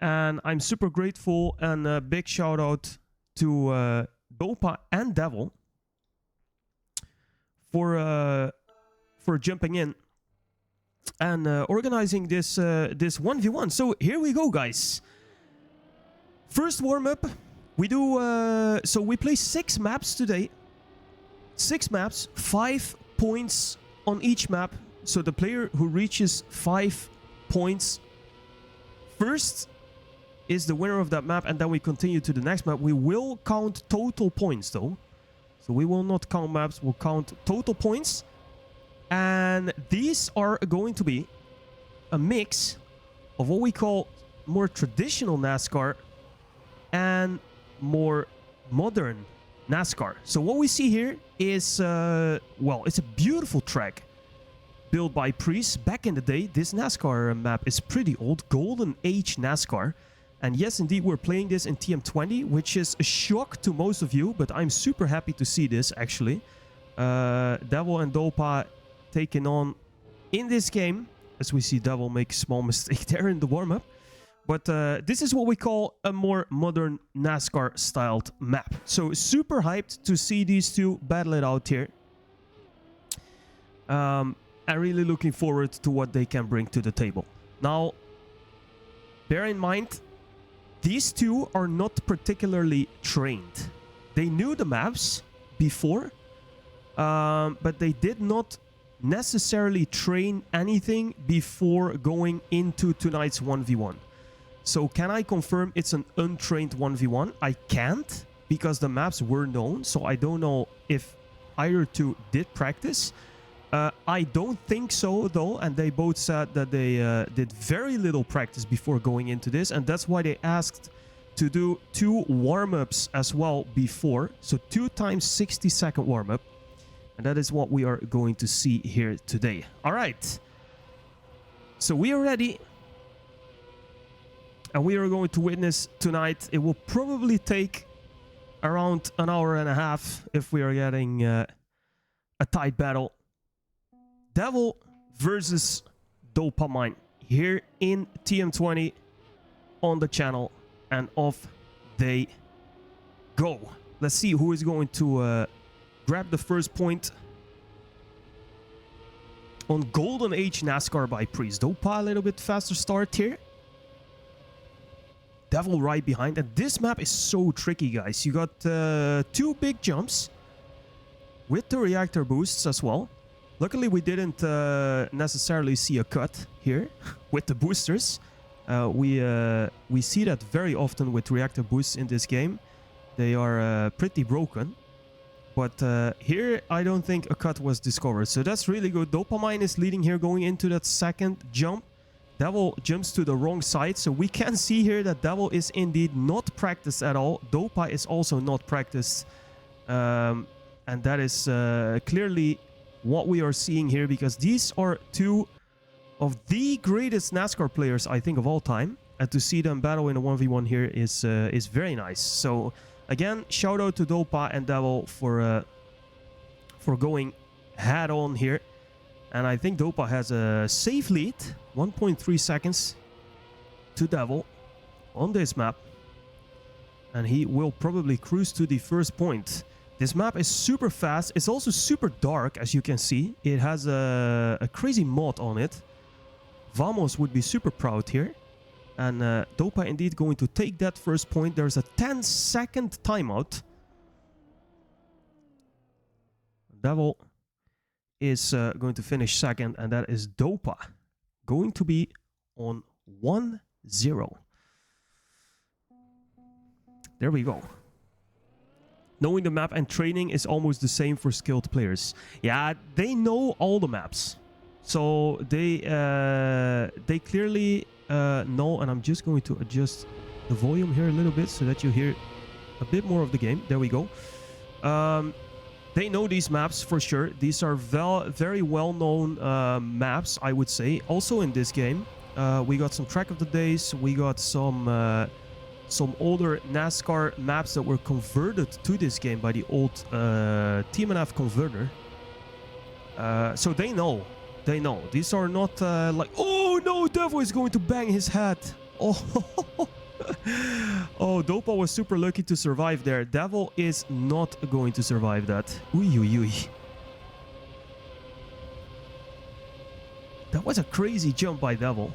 And I'm super grateful, and a big shout out to Dopa and DEVYL for jumping in and organizing this 1v1. So here we go, guys. First warm-up, we do so we play 6 maps today. 6 maps, 5 points on each map. So the player who reaches 5 points first is the winner of that map, and then we continue to the next map. We will count total points though. So we will not count maps, we'll count total points. And these are going to be a mix of what we call more traditional NASCAR and more modern NASCAR. So what we see here is, well, it's a beautiful track built by Priest. Back in the day, this NASCAR map is pretty old, golden age NASCAR. And yes, indeed, we're playing this in TM20, which is a shock to most of you, but I'm super happy to see this, actually. DEVYL and Dopa taken on in this game, as we see DEVYL make a small mistake there in the warm-up. But this is what we call a more modern NASCAR-styled map. So super hyped to see these two battle it out here. I'm really looking forward to what they can bring to the table. Now, bear in mind, these two are not particularly trained. They knew the maps before, but they did not necessarily train anything before going into tonight's 1v1. So can I confirm it's an untrained 1v1? I can't, because the maps were known, so I don't know if either two did practice. I don't think so, though, and they both said that they did very little practice before going into this, and that's why they asked to do 2 warm-ups as well before. So 2 times 60-second warm-up, and that is what we are going to see here today. All right, so we are ready, and we are going to witness tonight. It will probably take around an hour and a half if we are getting a tight battle. DEVYL versus DOPAMINE here in TM20 on the channel, and off they go. Let's see who is going to grab the first point on Golden Age NASCAR by Priest. Dopa a little bit faster start here. DEVYL right behind, and this map is so tricky, guys. You got 2 big jumps with the reactor boosts as well. Luckily, we didn't necessarily see a cut here with the boosters. We see that very often with reactor boosts in this game. They are pretty broken. But here, I don't think a cut was discovered. So that's really good. DOPAMINE is leading here going into that second jump. DEVYL jumps to the wrong side. So we can see here that DEVYL is indeed not practiced at all. Dopa is also not practiced. And that is clearly what we are seeing here, because these are 2 of the greatest NASCAR players, I think, of all time, and to see them battle in a 1v1 here is very nice. So again, shout out to Dopa and DEVYL for going head on here, and I think Dopa has a safe lead, 1.3 seconds to DEVYL on this map, and he will probably cruise to the first point. This map is super fast. It's also super dark, as you can see. It has a crazy mod on it. Vamos would be super proud here. And Dopa indeed going to take that first point. There's a 10-second timeout. DEVYL is going to finish second, and that is Dopa going to be on 1-0. There we go. Knowing the map and training is almost the same for skilled players. Yeah, they know all the maps. So they clearly know, and I'm just going to adjust the volume here a little bit so that you hear a bit more of the game. There we go. They know these maps for sure. These are very well-known maps, I would say. Also in this game, we got some Track of the Days. We got some older NASCAR maps that were converted to this game by the old TMNF converter. So they know. They know. These are not like, oh no, DEVYL is going to bang his head Oh, oh, Dopa was super lucky to survive there. Devil is not going to survive that. Ui, ui, ui. That was a crazy jump by Devil.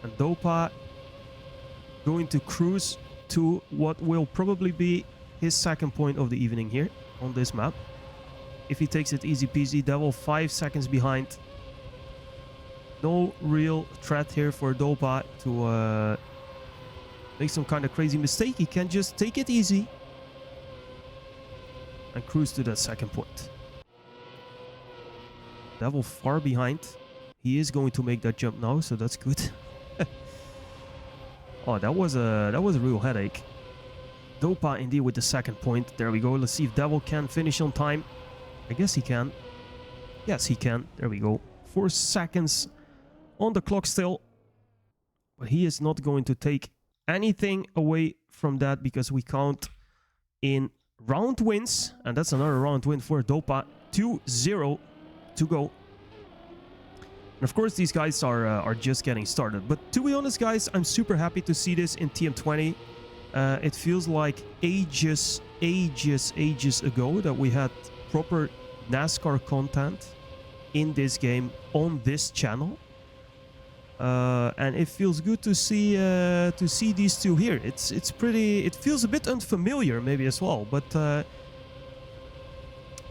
And Dopa going to cruise to what will probably be his second point of the evening here on this map. If he takes it easy peasy, Devil 5 seconds behind. No real threat here for Dopa to make some kind of crazy mistake. He can just take it easy and cruise to that second point. Devil far behind. He is going to make that jump now, so that's good. Oh, that was a real headache. Dopa indeed with the second point. There we go. Let's see if Devil can finish on time. I guess he can. Yes, he can. There we go. 4 seconds on the clock still. But he is not going to take anything away from that because we count in round wins. And that's another round win for Dopa. 2-0 to go. And of course, these guys are just getting started. But to be honest, guys, I'm super happy to see this in TM20. It feels like ages ago that we had proper NASCAR content in this game on this channel. And it feels good to see these two here. It's pretty. It feels a bit unfamiliar maybe as well, but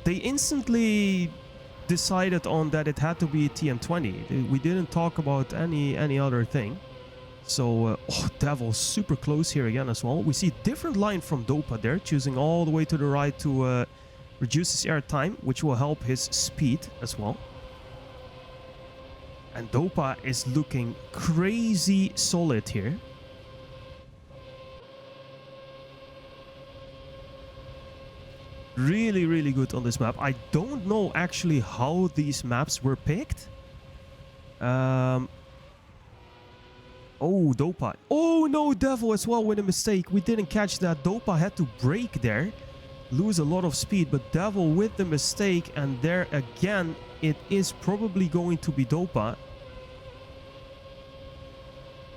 they instantly decided on that it had to be TM20. We didn't talk about any other thing. So, oh, Devil super close here again as well. We see a different line from Dopa there, choosing all the way to the right to reduce his air time, which will help his speed as well. And Dopa is looking crazy solid here. Really, really good on this map. I don't know actually how these maps were picked. Oh, Dopa. Oh no, Devil as well with a mistake. We didn't catch that. Dopa had to brake there. Lose a lot of speed. But Devil with the mistake. And there again, it is probably going to be Dopa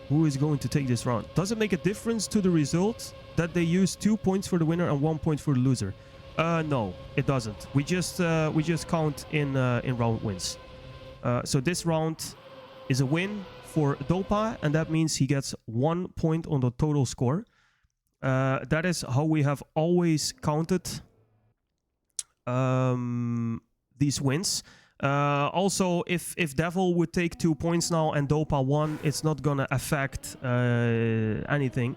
who is going to take this round. Does it make a difference to the result that they use 2 points for the winner and 1 point for the loser? No, it doesn't. We just count in round wins. So this round is a win for Dopa, and that means he gets 1 point on the total score. That is how we have always counted these wins. Also, if Devil would take 2 points now and Dopa 1, it's not gonna affect anything.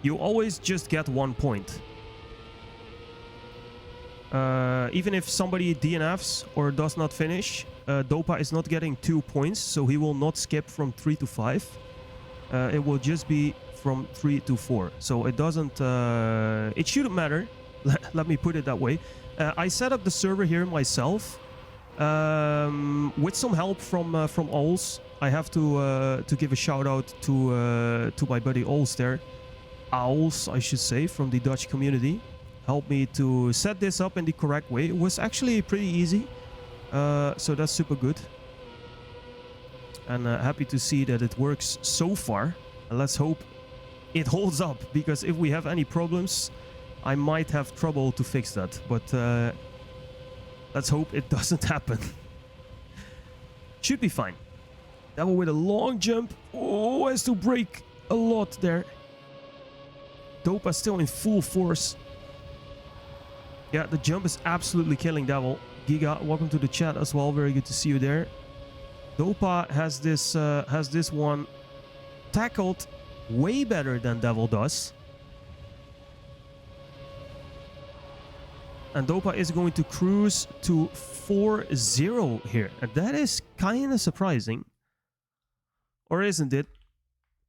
You always just get 1 point. Even if somebody DNFs or does not finish, Dopa is not getting 2 points, so he will not skip from 3 to 5. It will just be from 3 to 4. So it doesn't... it shouldn't matter. Let me put it that way. I set up the server here myself. With some help from Ols. I have to give a shout out to my buddy Ols there. Owls, I should say, from the Dutch community. Helped me to set this up in the correct way. It was actually pretty easy. So that's super good. And happy to see that it works so far. And let's hope it holds up. Because if we have any problems, I might have trouble to fix that. But let's hope it doesn't happen. Should be fine. Devil with a long jump. Oh, has to brake a lot there. Dopa still in full force. Yeah, the jump is absolutely killing Devil. Giga, welcome to the chat as well. Very good to see you there. Dopa has this one tackled way better than Devil does. And Dopa is going to cruise to 4-0 here. And that is kind of surprising. Or isn't it?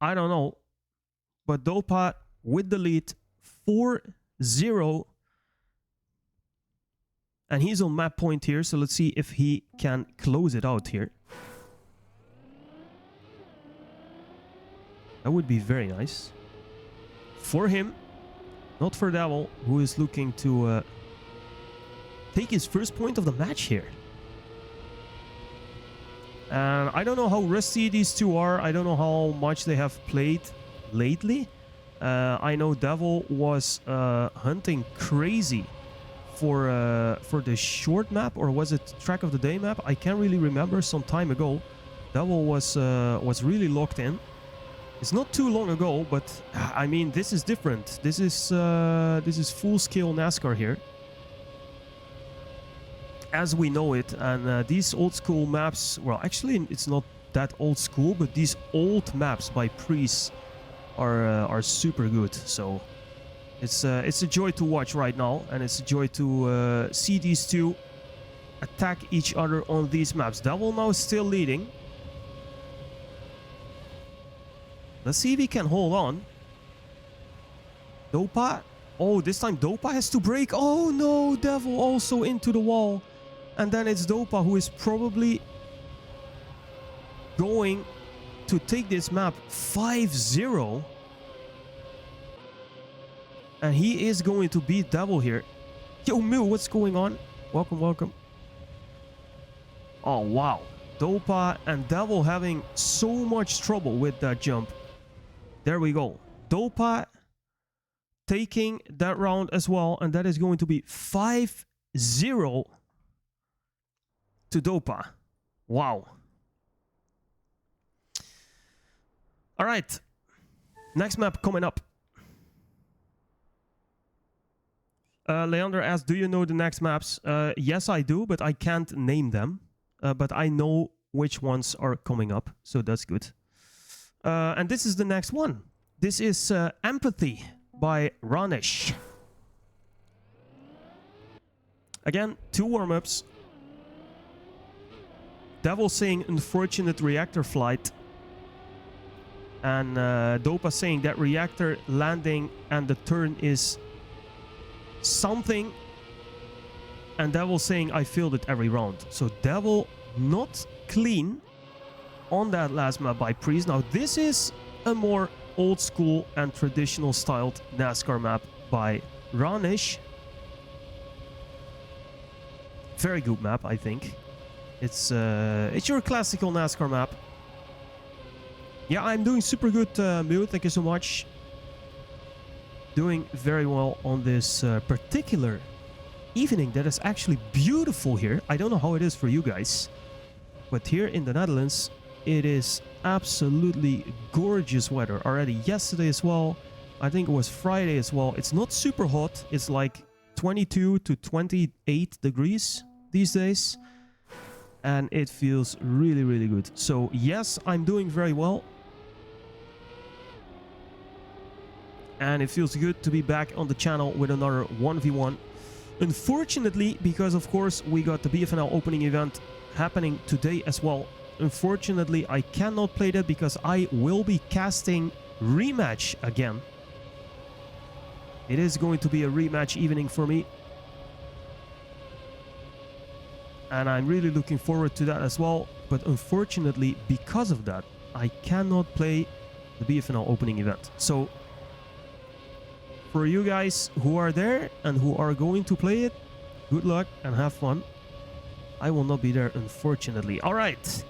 I don't know. But Dopa with the lead, 4-0. And he's on map point here, so let's see if he can close it out here. That would be very nice. For him, Not for Devil, who is looking to take his first point of the match here. And I don't know how rusty these two are. I don't know how much they have played lately. I know Devil was hunting crazy for the short map, or was it Track of the Day map? I can't really remember. Some time ago, Devil was really locked in. It's not too long ago, but I mean, this is different. This is full-scale NASCAR here, as we know it. And these old-school maps, well, actually, it's not that old school, but these old maps by Priest are super good. So it's a joy to watch right now, and it's a joy to see these two attack each other on these maps. Devil now still leading. Let's see if he can hold on. Dopa. Oh, this time Dopa has to brake. Oh no, Devil also into the wall. And then it's Dopa who is probably going to take this map 5-0. And he is going to beat Devil here. Yo, Mew, what's going on? Welcome, welcome. Oh, wow. Dopa and Devil having so much trouble with that jump. There we go. Dopa taking that round as well. And that is going to be 5-0 to Dopa. Wow. All right. Next map coming up. Leander asked, do you know the next maps? Yes, I do, but I can't name them. But I know which ones are coming up. So that's good. And this is the next one. This is Empathy by Ranish. Again, 2 warm-ups. Devil saying unfortunate reactor flight. And Dopa saying that reactor landing and the turn is something. And Devil saying I failed it every round. So Devil not clean on that last map by Priest. Now this is a more old school and traditional styled NASCAR map by Ranish. Very good map, I think. It's your classical NASCAR map. Yeah, I'm doing super good, Mew. Thank you so much. Doing very well on this particular evening that is actually beautiful here. I don't know how it is for you guys, but here in the Netherlands, it is absolutely gorgeous weather already. Yesterday as well. I think it was Friday as well. It's not super hot. It's like 22 to 28 degrees these days. And it feels really, really good. So yes, I'm doing very well. And it feels good to be back on the channel with another 1v1. Unfortunately, because of course we got the BFNL opening event happening today as well. Unfortunately, I cannot play that because I will be casting rematch again. It is going to be a rematch evening for me. And I'm really looking forward to that as well. But unfortunately, because of that, I cannot play the BFNL opening event. So for you guys who are there and who are going to play it, good luck and have fun. I will not be there, unfortunately. All right.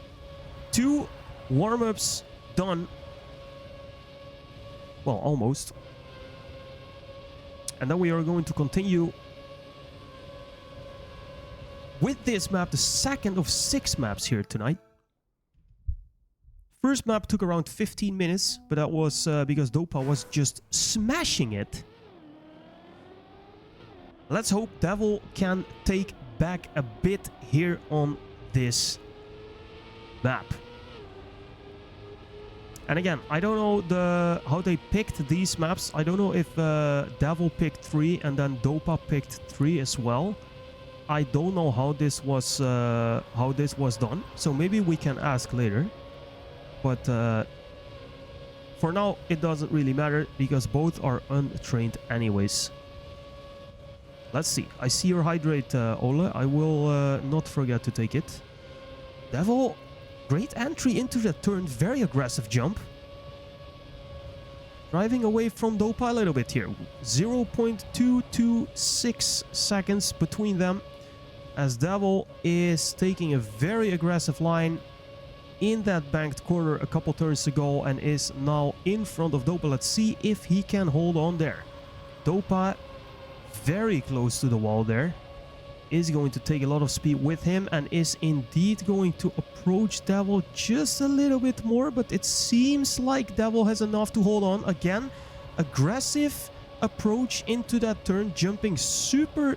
2 warm-ups done. Well, almost. And then we are going to continue with this map, the second of 6 maps here tonight. First map took around 15 minutes, but that was because Dopa was just smashing it. Let's hope Devil can take back a bit here on this map. And again, I don't know how they picked these maps. I don't know if Devil picked 3 and then Dopa picked 3 as well. I don't know how this was done. So maybe we can ask later. But for now, it doesn't really matter because both are untrained anyways. Let's see. I see your hydrate, Ole. I will not forget to take it. Devil, great entry into the turn. Very aggressive jump. driving away from DOPA a little bit here. 0.226 seconds between them, as DEVYL is taking a very aggressive line in that banked corner a couple turns ago and is now in front of DOPA. Let's see if he can hold on there. DOPA very close to the wall there. Is going to take a lot of speed with him and is indeed going to approach DEVYL just a little bit more, but it seems like DEVYL has enough to hold on. Again, aggressive approach into that turn, jumping super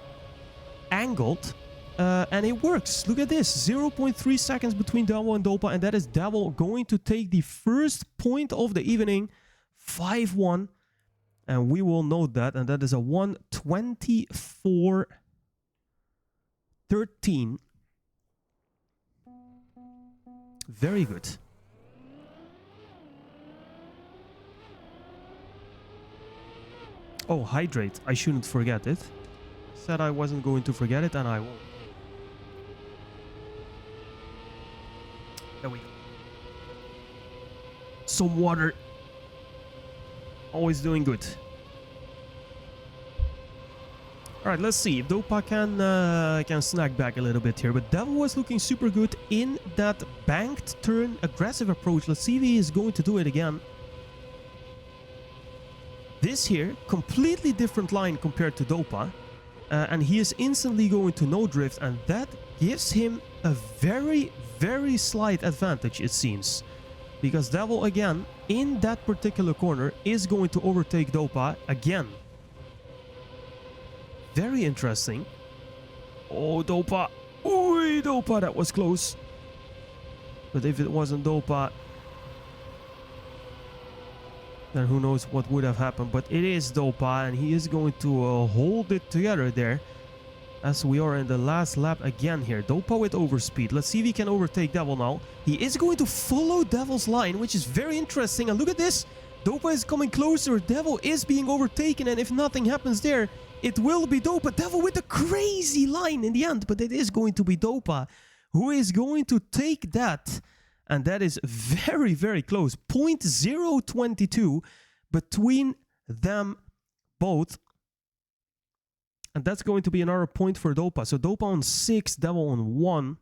angled, and it works. Look at this, 0.3 seconds between DEVYL and DOPA, and that is DEVYL going to take the first point of the evening, 5-1, and we will note that, and that is a 1:24.13. Very good. Oh, hydrate. I shouldn't forget it. Said I wasn't going to forget it, and I won't. There we go. Some water. Always doing good. Alright, let's see if DOPA can snag back a little bit here. But DEVYL was looking super good in that banked turn, aggressive approach. Let's see if he is going to do it again. This here, completely different line compared to DOPA. And he is instantly going to no drift. And that gives him a very, very slight advantage, it seems. Because DEVYL, again, in that particular corner, is going to overtake DOPA again. Very interesting. Oh, DOPA. Ooh, DOPA, that was close. But if it wasn't DOPA, then who knows what would have happened. But it is DOPA, and he is going to hold it together there. As we are in the last lap again here. DOPA with overspeed. Let's see if he can overtake DEVYL now. He is going to follow DEVYL's line, which is very interesting. And look at this. DOPA is coming closer. DEVYL is being overtaken, and if nothing happens there, it will be DOPA. DEVYL with a crazy line in the end, but it is going to be DOPA who is going to take that. And that is very, very close. 0.022 between them both. And that's going to be another point for DOPA. So DOPA on 6, DEVYL on 1.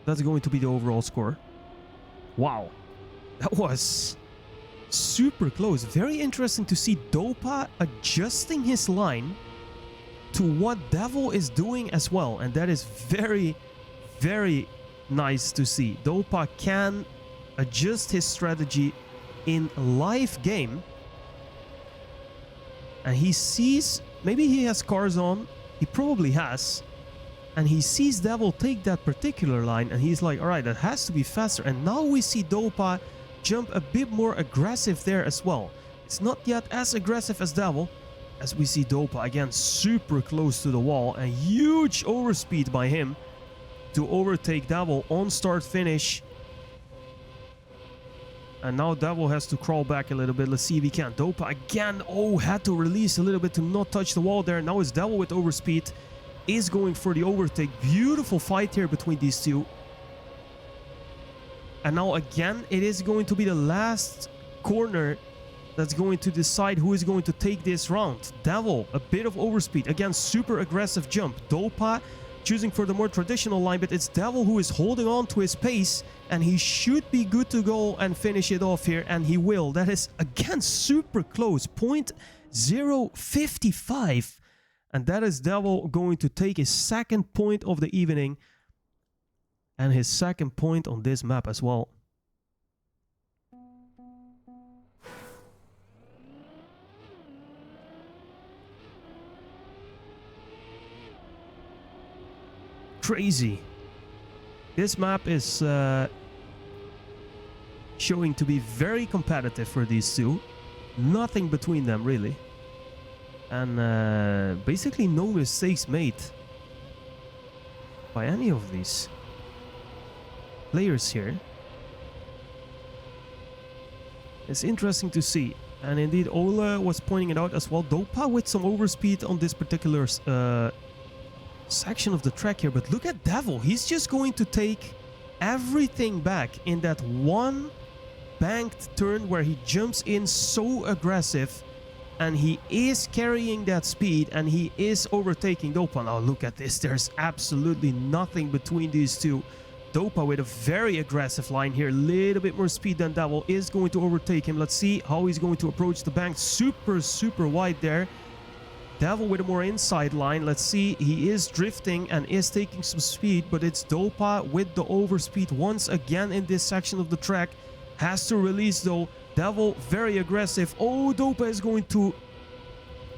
That's going to be the overall score. Wow. That was super close. Very interesting to see DOPA adjusting his line to what DEVYL is doing as well. And that is very, very nice to see. DOPA can adjust his strategy in live game. And he sees, maybe he has cars on, he probably has. And he sees DEVYL take that particular line and he's like, alright, that has to be faster. And now we see DOPA jump a bit more aggressive there as well. It's not yet as aggressive as DEVYL, as we see DOPA again super close to the wall. A huge overspeed by him to overtake DEVYL on start finish. And now DEVYL has to crawl back a little bit. Let's see if he can. DOPA again, oh, had to release a little bit to not touch the wall there. Now it's DEVYL with overspeed. Is going for the overtake. Beautiful fight here between these two. And now again, it is going to be the last corner that's going to decide who is going to take this round. DEVYL, a bit of overspeed. Again, super aggressive jump. DOPA choosing for the more traditional line, but it's DEVYL who is holding on to his pace, and he should be good to go and finish it off here, and he will. That is, again, super close. 0.055. And that is DEVYL going to take his second point of the evening and his second point on this map as well. Crazy. This map is showing to be very competitive for these two. Nothing between them, really. And basically no mistakes made by any of these players here. It's interesting to see. And indeed, Ola was pointing it out as well. DOPA with some overspeed on this particular section of the track here. But look at DEVYL. He's just going to take everything back in that one banked turn where he jumps in so aggressive, and he is carrying that speed, and he is overtaking Dopa. Now look at this, there's absolutely nothing between these two. Dopa with a very aggressive line here, little bit more speed than DEVYL, is going to overtake him. Let's see how he's going to approach the bank. Super wide there. DEVYL with a more inside line. Let's see, he is drifting and is taking some speed, but it's Dopa with the overspeed once again in this section of the track. Has to release though. DEVYL very aggressive. Oh, Dopa is going to...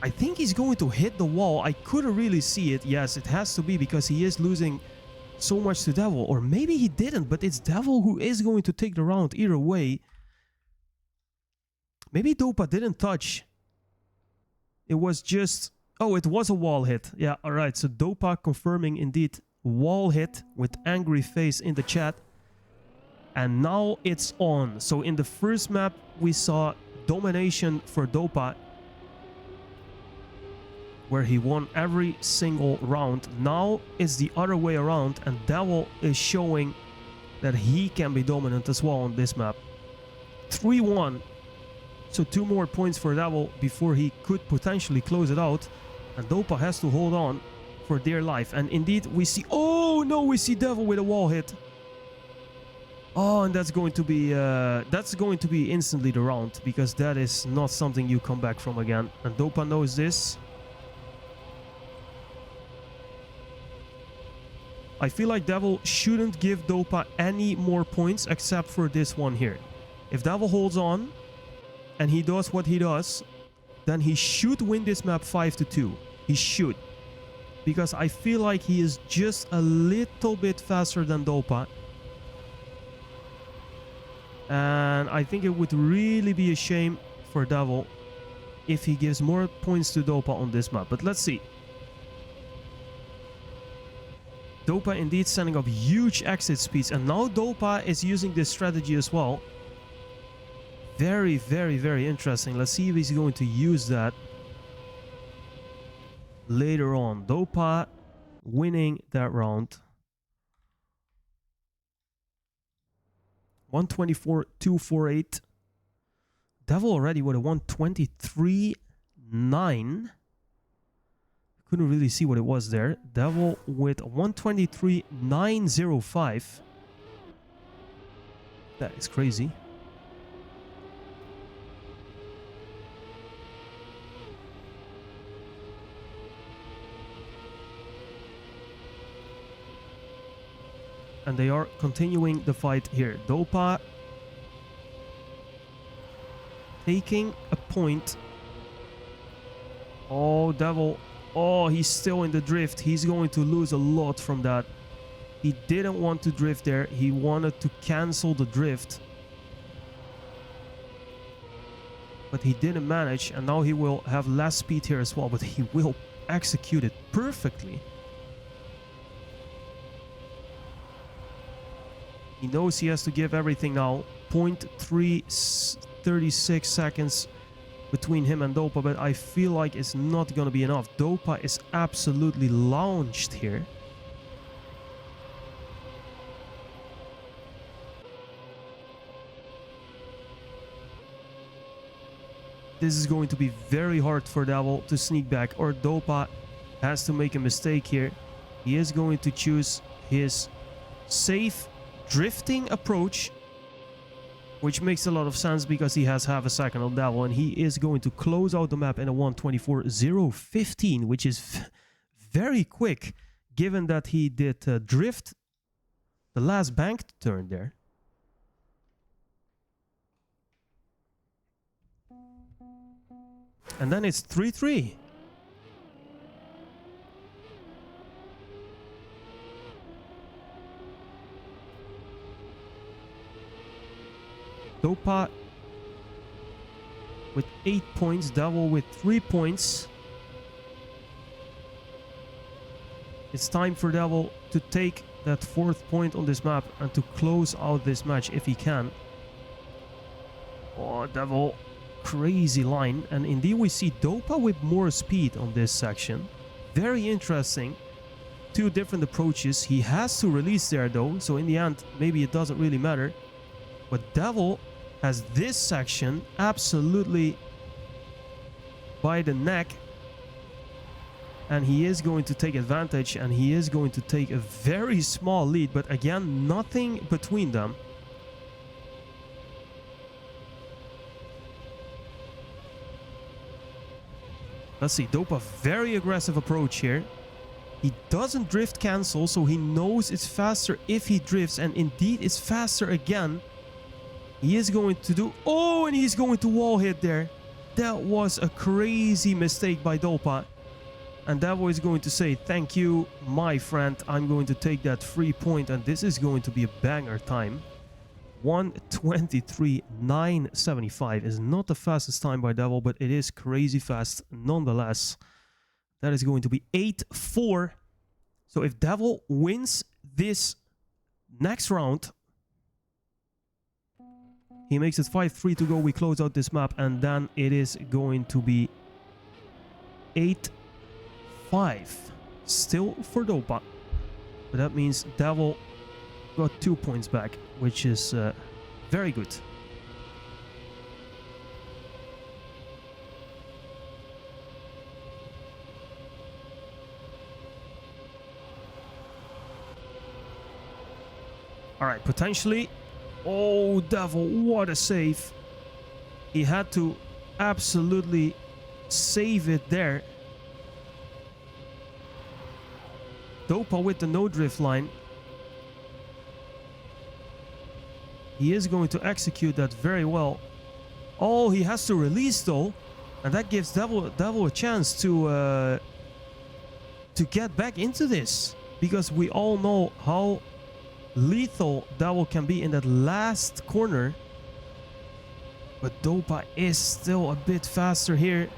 I think he's going to hit the wall. I couldn't really see it. Yes, it has to be because he is losing so much to DEVYL. Or maybe he didn't, but it's DEVYL who is going to take the round either way. Maybe Dopa didn't touch. It was just... Oh, it was a wall hit. Yeah, alright. So Dopa confirming indeed wall hit with angry face in the chat. And now it's on. So in the first map, we saw domination for Dopa, where he won every single round. Now it's the other way around, and DEVYL is showing that he can be dominant as well on this map. 3-1. So 2 more points for DEVYL before he could potentially close it out. And Dopa has to hold on for dear life. And indeed, we see... Oh, no, we see DEVYL with a wall hit. Oh, and that's going to be instantly the round, because that is not something you come back from again. And Dopa knows this. I feel like DEVYL shouldn't give Dopa any more points except for this one here. If DEVYL holds on and he does what he does, then he should win this map 5-2. He should. Because I feel like he is just a little bit faster than Dopa. And I think it would really be a shame for DEVYL if he gives more points to Dopa on this map. But let's see. Dopa indeed sending up huge exit speeds. And now Dopa is using this strategy as well. Very interesting. Let's see if he's going to use that later on. Dopa winning that round. 124.248. DEVYL already with a 123.9. Couldn't really see what it was there. DEVYL with 123.905. That is crazy. And they are continuing the fight here. Dopa taking a point. Oh, DEVYL. Oh, he's still in the drift. He's going to lose a lot from that. He didn't want to drift there. He wanted to cancel the drift. But he didn't manage. And now he will have less speed here as well. But he will execute it perfectly. He knows he has to give everything now. 0.336 seconds between him and Dopa, but I feel like it's not going to be enough. Dopa is absolutely launched here. This is going to be very hard for DEVYL to sneak back, or Dopa has to make a mistake here. He is going to choose his safe drifting approach, which makes a lot of sense because he has half a second on DEVYL, and he is going to close out the map in a 124.015, which is very quick given that he did drift the last banked turn there. And then it's 3-3. Dopa with 8 points, DEVYL with 3 points. It's time for DEVYL to take that 4th point on this map and to close out this match if he can. Oh, DEVYL, crazy line. And indeed we see Dopa with more speed on this section. Very interesting. 2 different approaches. He has to release there though, so in the end maybe it doesn't really matter. But DEVYL has this section absolutely by the neck, and he is going to take advantage, and he is going to take a very small lead, but again, nothing between them. Let's see, Dopa, very aggressive approach here. He doesn't drift cancel, so he knows it's faster if he drifts, and indeed it's faster again. He is going to do... Oh, and he's going to wall hit there. That was a crazy mistake by Dopa. And Devil is going to say, thank you, my friend. I'm going to take that 3 point, and this is going to be a banger time. 1:23.975 is not the fastest time by Devil, but it is crazy fast nonetheless. That is going to be 8-4. So if Devil wins this next round, he makes it 5-3 to go. We close out this map, and then it is going to be 8-5. Still for Dopa. But that means Devil got 2 points back, which is very good. All right, potentially. Oh, Devil, what a save. He had to absolutely save it there. Dopa with the no drift line. He is going to execute that very well. Oh, he has to release though. And that gives Devil a chance to get back into this. Because we all know how lethal Devil can be in that last corner. But Dopa is still a bit faster here.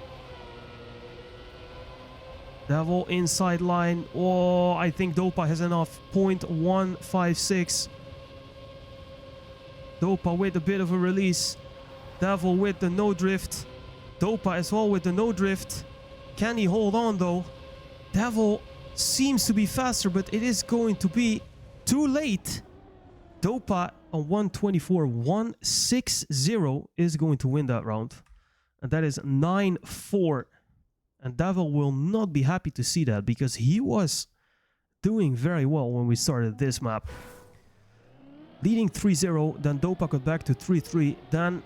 Devil inside line. Oh, I think Dopa has enough. 0.156. Dopa with a bit of a release. Devil with the no drift. Dopa as well with the no drift. Can he hold on though? Devil seems to be faster, but it is going to be too late. Dopa on 1:24.160 is going to win that round. And that is 9-4. And Devil will not be happy to see that, because he was doing very well when we started this map. Leading 3-0, then Dopa got back to 3-3, then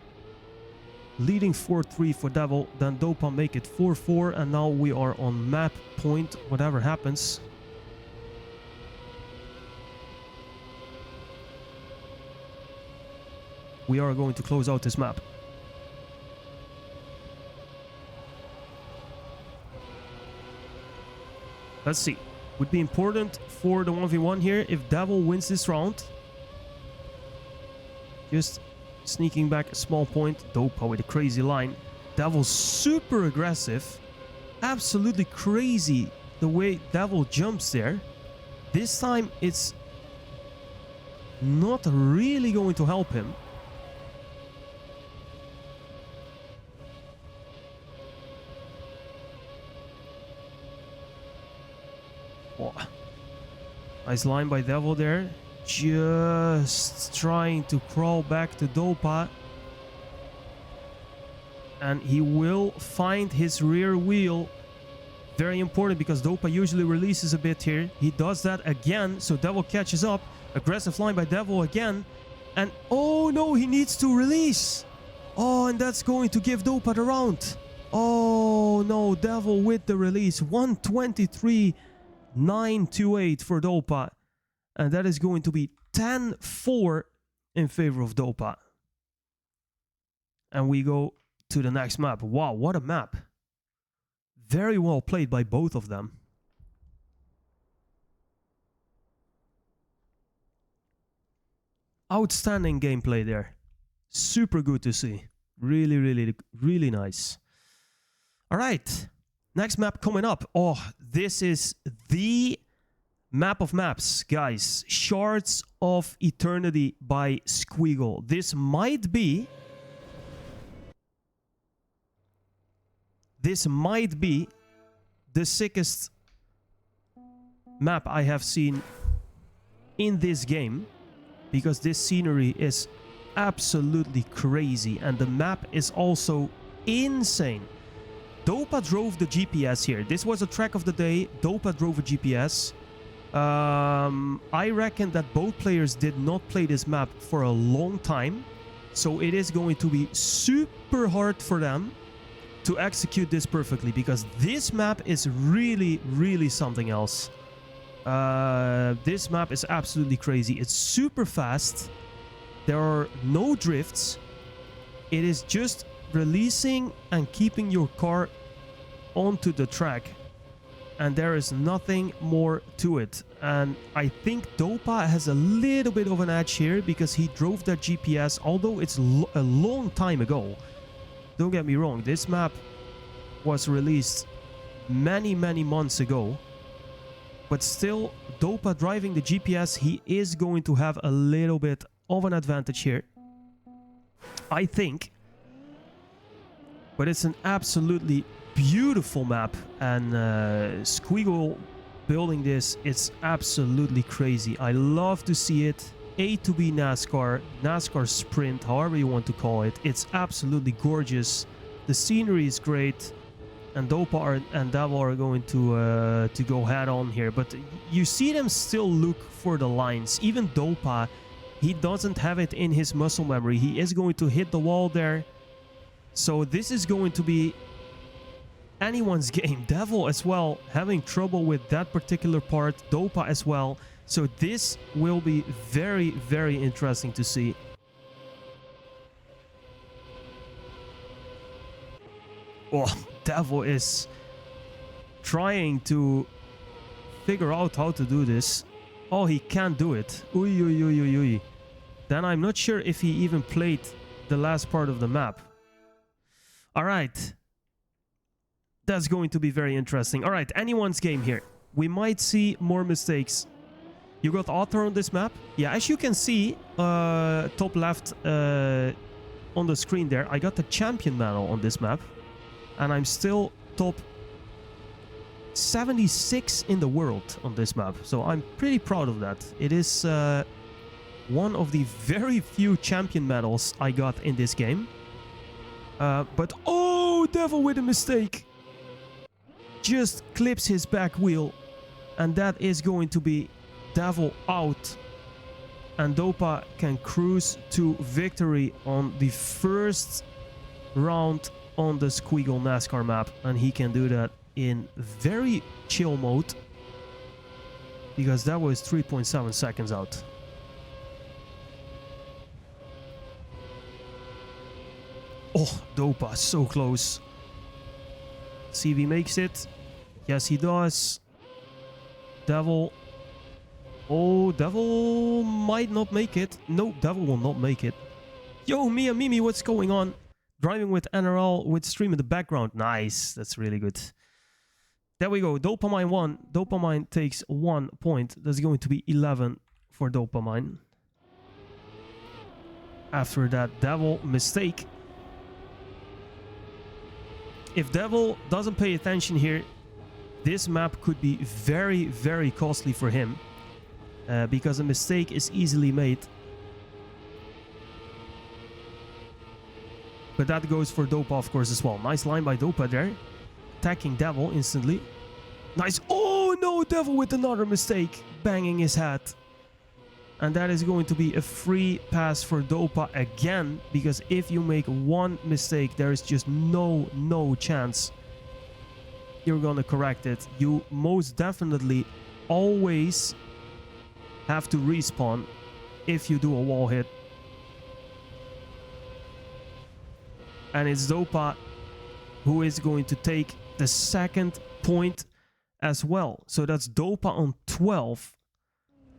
leading 4-3 for Devil, then Dopa make it 4-4, and now we are on map point, whatever happens. We are going to close out this map. Let's see. Would be important for the 1v1 here if Devil wins this round. Just sneaking back a small point. Dopa with a crazy line. Devil super aggressive. Absolutely crazy the way Devil jumps there. This time it's not really going to help him. Oh. Nice line by Devil there. Just trying to crawl back to Dopa. And he will find his rear wheel. Very important, because Dopa usually releases a bit here. He does that again, so Devil catches up. Aggressive line by Devil again. And oh no, he needs to release. Oh, and that's going to give Dopa the round. Oh no, Devil with the release. 1:23.928 for Dopa. And that is going to be 10-4 in favor of Dopa. And we go to the next map. Wow, what a map. Very well played by both of them. Outstanding gameplay there. Super good to see. Really, really, really nice. All right. Next map coming up. Oh, this is the map of maps, guys. Shards of Eternity by Squeagle. This might be the sickest map I have seen in this game, because this scenery is absolutely crazy, and the map is also insane. Dopa drove the GPS here. This was a track of the day. Dopa drove a GPS. I reckon that both players did not play this map for a long time, so it is going to be super hard for them to execute this perfectly, because this map is really something else. This map is absolutely crazy. It's super fast. There are no drifts. It is just releasing and keeping your car onto the track, and there is nothing more to it. And I think Dopa has a little bit of an edge here because he drove that GPS, although it's a long time ago. Don't get me wrong, this map was released many months ago, but still, Dopa driving the GPS, he is going to have a little bit of an advantage here, I think. But it's an absolutely beautiful map, and Squiggle building this, it's absolutely crazy. I love to see it. A to B NASCAR, NASCAR Sprint, however you want to call it. It's absolutely gorgeous. The scenery is great, and Dopa and DEVYL are going to go head on here. But you see them still look for the lines. Even Dopa, he doesn't have it in his muscle memory. He is going to hit the wall there. So this is going to be anyone's game. DEVYL as well, having trouble with that particular part. Dopa as well. So this will be very interesting to see. Oh, DEVYL is trying to figure out how to do this. Oh, he can't do it. Uy. Then I'm not sure if he even played the last part of the map. All right. That's going to be very interesting. All right, anyone's game here. We might see more mistakes. You got author on this map? Yeah, as you can see, top left on the screen there, I got the champion medal on this map. And I'm still top 76 in the world on this map. So I'm pretty proud of that. It is one of the very few champion medals I got in this game. But oh, DEVYL with a mistake. Just clips his back wheel. And that is going to be DEVYL out. And Dopa can cruise to victory on the first round on the Squiggle NASCAR map. And he can do that in very chill mode, because that was 3.7 seconds out. Oh, Dopa, so close. See if he makes it. Yes, he does. DEVYL. Oh, DEVYL might not make it. No, DEVYL will not make it. Yo, Mia Mimi, what's going on? Driving with NRL with stream in the background. Nice, that's really good. There we go. DOPAMINE 1. DOPAMINE takes 1 point. That's going to be 11 for DOPAMINE. After that DEVYL mistake. If DEVYL doesn't pay attention here, this map could be very costly for him. Because a mistake is easily made. But that goes for Dopa, of course, as well. Nice line by Dopa there. Attacking DEVYL instantly. Nice. Oh, no. DEVYL with another mistake. Banging his head. And that is going to be a free pass for Dopa again. Because if you make one mistake, there is just no chance you're going to correct it. You most definitely always have to respawn if you do a wall hit. And it's Dopa who is going to take the second point as well. So that's Dopa on 12.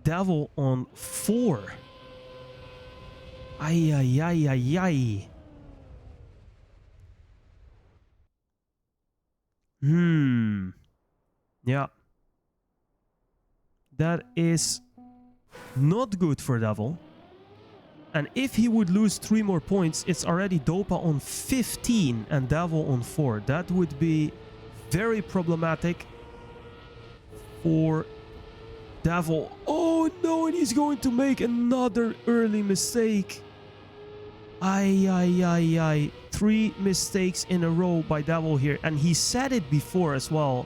DEVYL on 4. Ay. Yeah. That is not good for DEVYL. And if he would lose 3 more points, it's already Dopa on 15 and DEVYL on 4. That would be very problematic for DEVYL. Oh no, and he's going to make another early mistake. Ay. 3 mistakes in a row by DEVYL here. And he said it before as well.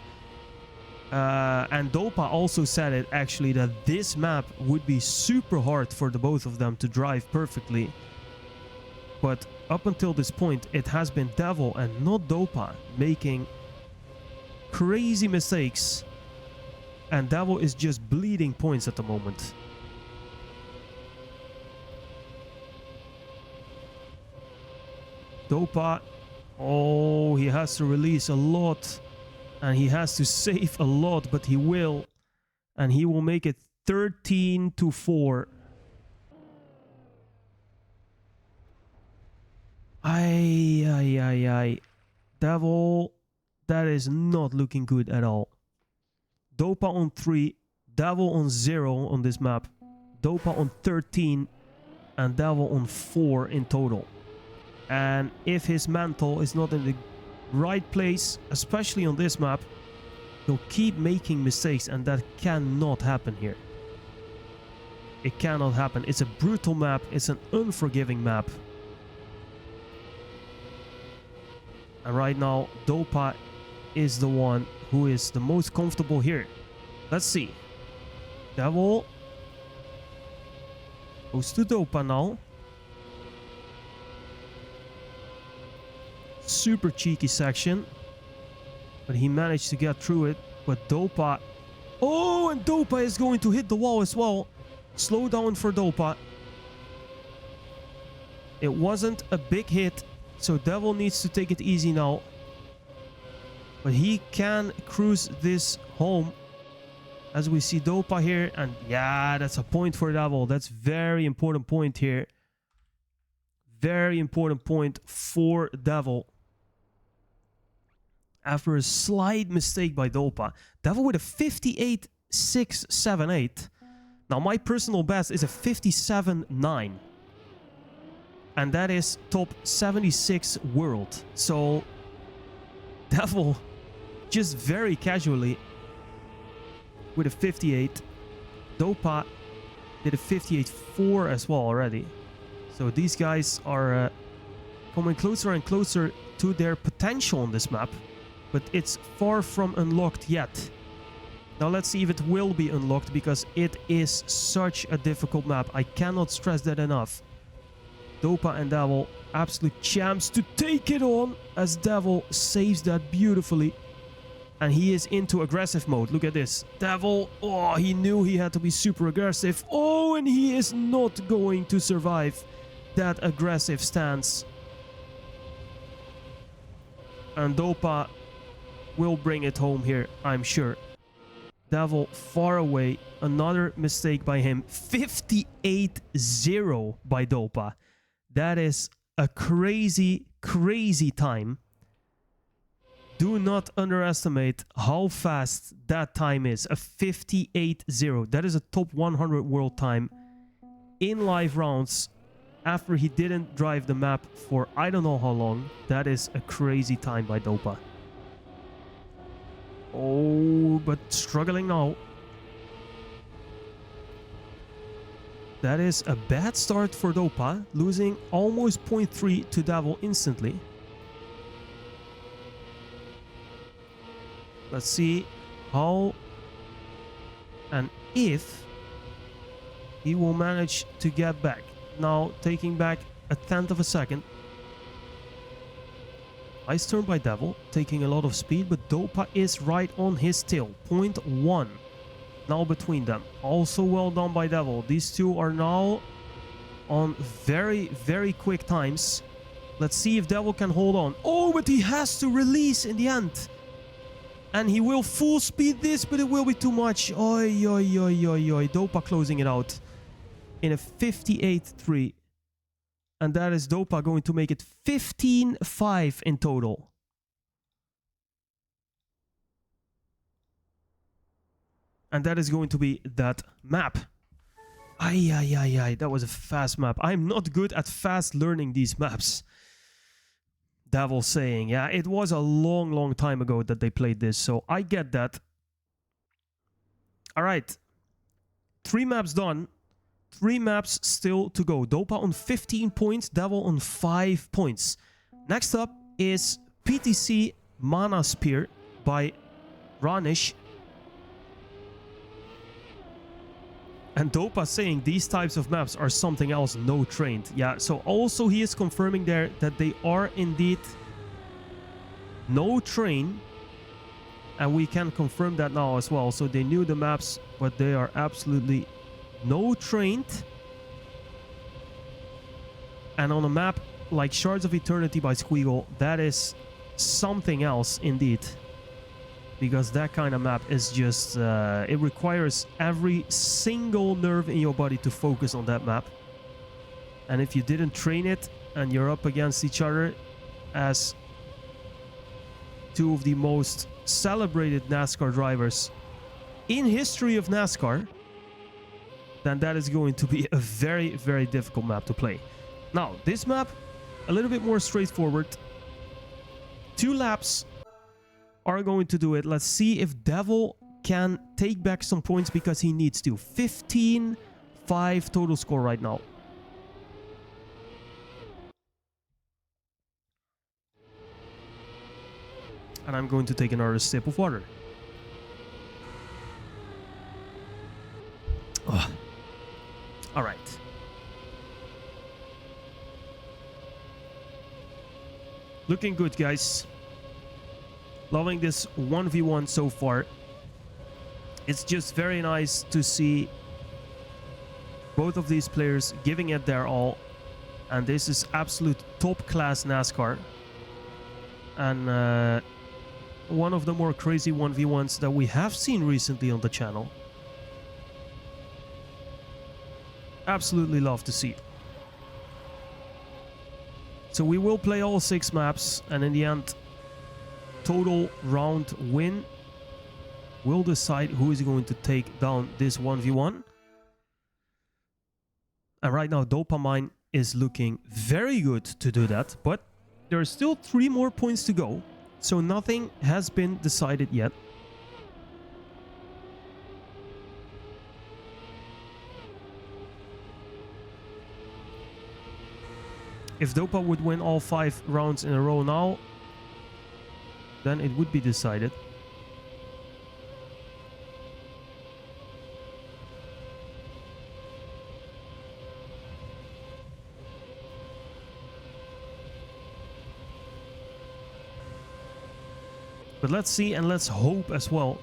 And Dopa also said it actually, that this map would be super hard for the both of them to drive perfectly. But up until this point, it has been DEVYL and not Dopa making crazy mistakes. And DEVYL is just bleeding points at the moment. Dopa, oh, he has to release a lot. And he has to save a lot, but he will. And he will make it 13-4. Ay. DEVYL, that is not looking good at all. Dopa on 3, DEVYL on 0 on this map. Dopa on 13 and DEVYL on 4 in total. And if his mantle is not in the right place, especially on this map, he'll keep making mistakes, and that cannot happen here. It cannot happen. It's a brutal map. It's an unforgiving map. And right now, Dopa is the one who is the most comfortable here. Let's see. DEVYL goes to Dopa now. Super cheeky section, but he managed to get through it. But Dopa, oh, and Dopa is going to hit the wall as well. Slow down for Dopa. It wasn't a big hit, so DEVYL needs to take it easy now. But he can cruise this home, as we see Dopa here. And yeah, that's a point for DEVYL. That's very important point here. Very important point for DEVYL. After a slight mistake by Dopa. DEVYL with a 58.678. Now my personal best is a 57.9. And that is top 76 world. So DEVYL just very casually with a 58. Dopa did a 58.4 as well already. So these guys are coming closer and closer to their potential on this map. But it's far from unlocked yet. Now let's see if it will be unlocked, because it is such a difficult map. I cannot stress that enough. Dopa and DEVYL, absolute champs to take it on, as DEVYL saves that beautifully. And he is into aggressive mode. Look at this. DEVYL, oh, he knew he had to be super aggressive. Oh, and he is not going to survive that aggressive stance. And Dopa will bring it home here, I'm sure. DEVYL far away. Another mistake by him. 58-0 by Dopa. That is a crazy, crazy time. Do not underestimate how fast that time is. A 58-0. That is a top 100 world time in live rounds after he didn't drive the map for I don't know how long. That is a crazy time by Dopa. Oh, but struggling now. That is a bad start for Dopa, losing almost 0.3 to DEVYL instantly. Let's see how and if he will manage to get back. Now taking back a tenth of a second. Nice turn by DEVYL, taking a lot of speed, but Dopa is right on his tail. 0.1 now between them. Also well done by DEVYL. These two are now on very, very quick times. Let's see if DEVYL can hold on. Oh, but he has to release in the end. And he will full speed this, but it will be too much. Oi. Dopa closing it out in a 58-3. And that is Dopa going to make it 15-5 in total. And that is going to be that map. Ay. That was a fast map. I'm not good at fast learning these maps. DEVYL saying, yeah, it was a long, long time ago that they played this. So I get that. All right. 3 maps done. 3 maps still to go. Dopa on 15 points, Devil on 5 points. Next up is PTC Mana Spear by Ranish. And Dopa saying these types of maps are something else, no trained. Yeah, so also he is confirming there that they are indeed no train. And we can confirm that now as well. So they knew the maps, but they are absolutely no trained. And on a map like Shards of Eternity by Squeagle, that is something else indeed. Because that kind of map is just, it requires every single nerve in your body to focus on that map. And if you didn't train it and you're up against each other as two of the most celebrated NASCAR drivers in history of NASCAR, then that is going to be a very, very difficult map to play. Now, this map, a little bit more straightforward. 2 laps are going to do it. Let's see if Devil can take back some points because he needs to. 15-5 total score right now. And I'm going to take another sip of water. Oh. All right. Looking good, guys. Loving this 1v1 so far. It's just very nice to see both of these players giving it their all. And this is absolute top-class NASCAR. And one of the more crazy 1v1s that we have seen recently on the channel. Absolutely love to see. So we will play all 6 maps, and in the end, total round win will decide who is going to take down this 1v1. And right now, DOPAMINE is looking very good to do that, but there are still 3 more points to go, so nothing has been decided yet. If Dopa would win all 5 rounds in a row now, then it would be decided. But let's see and let's hope as well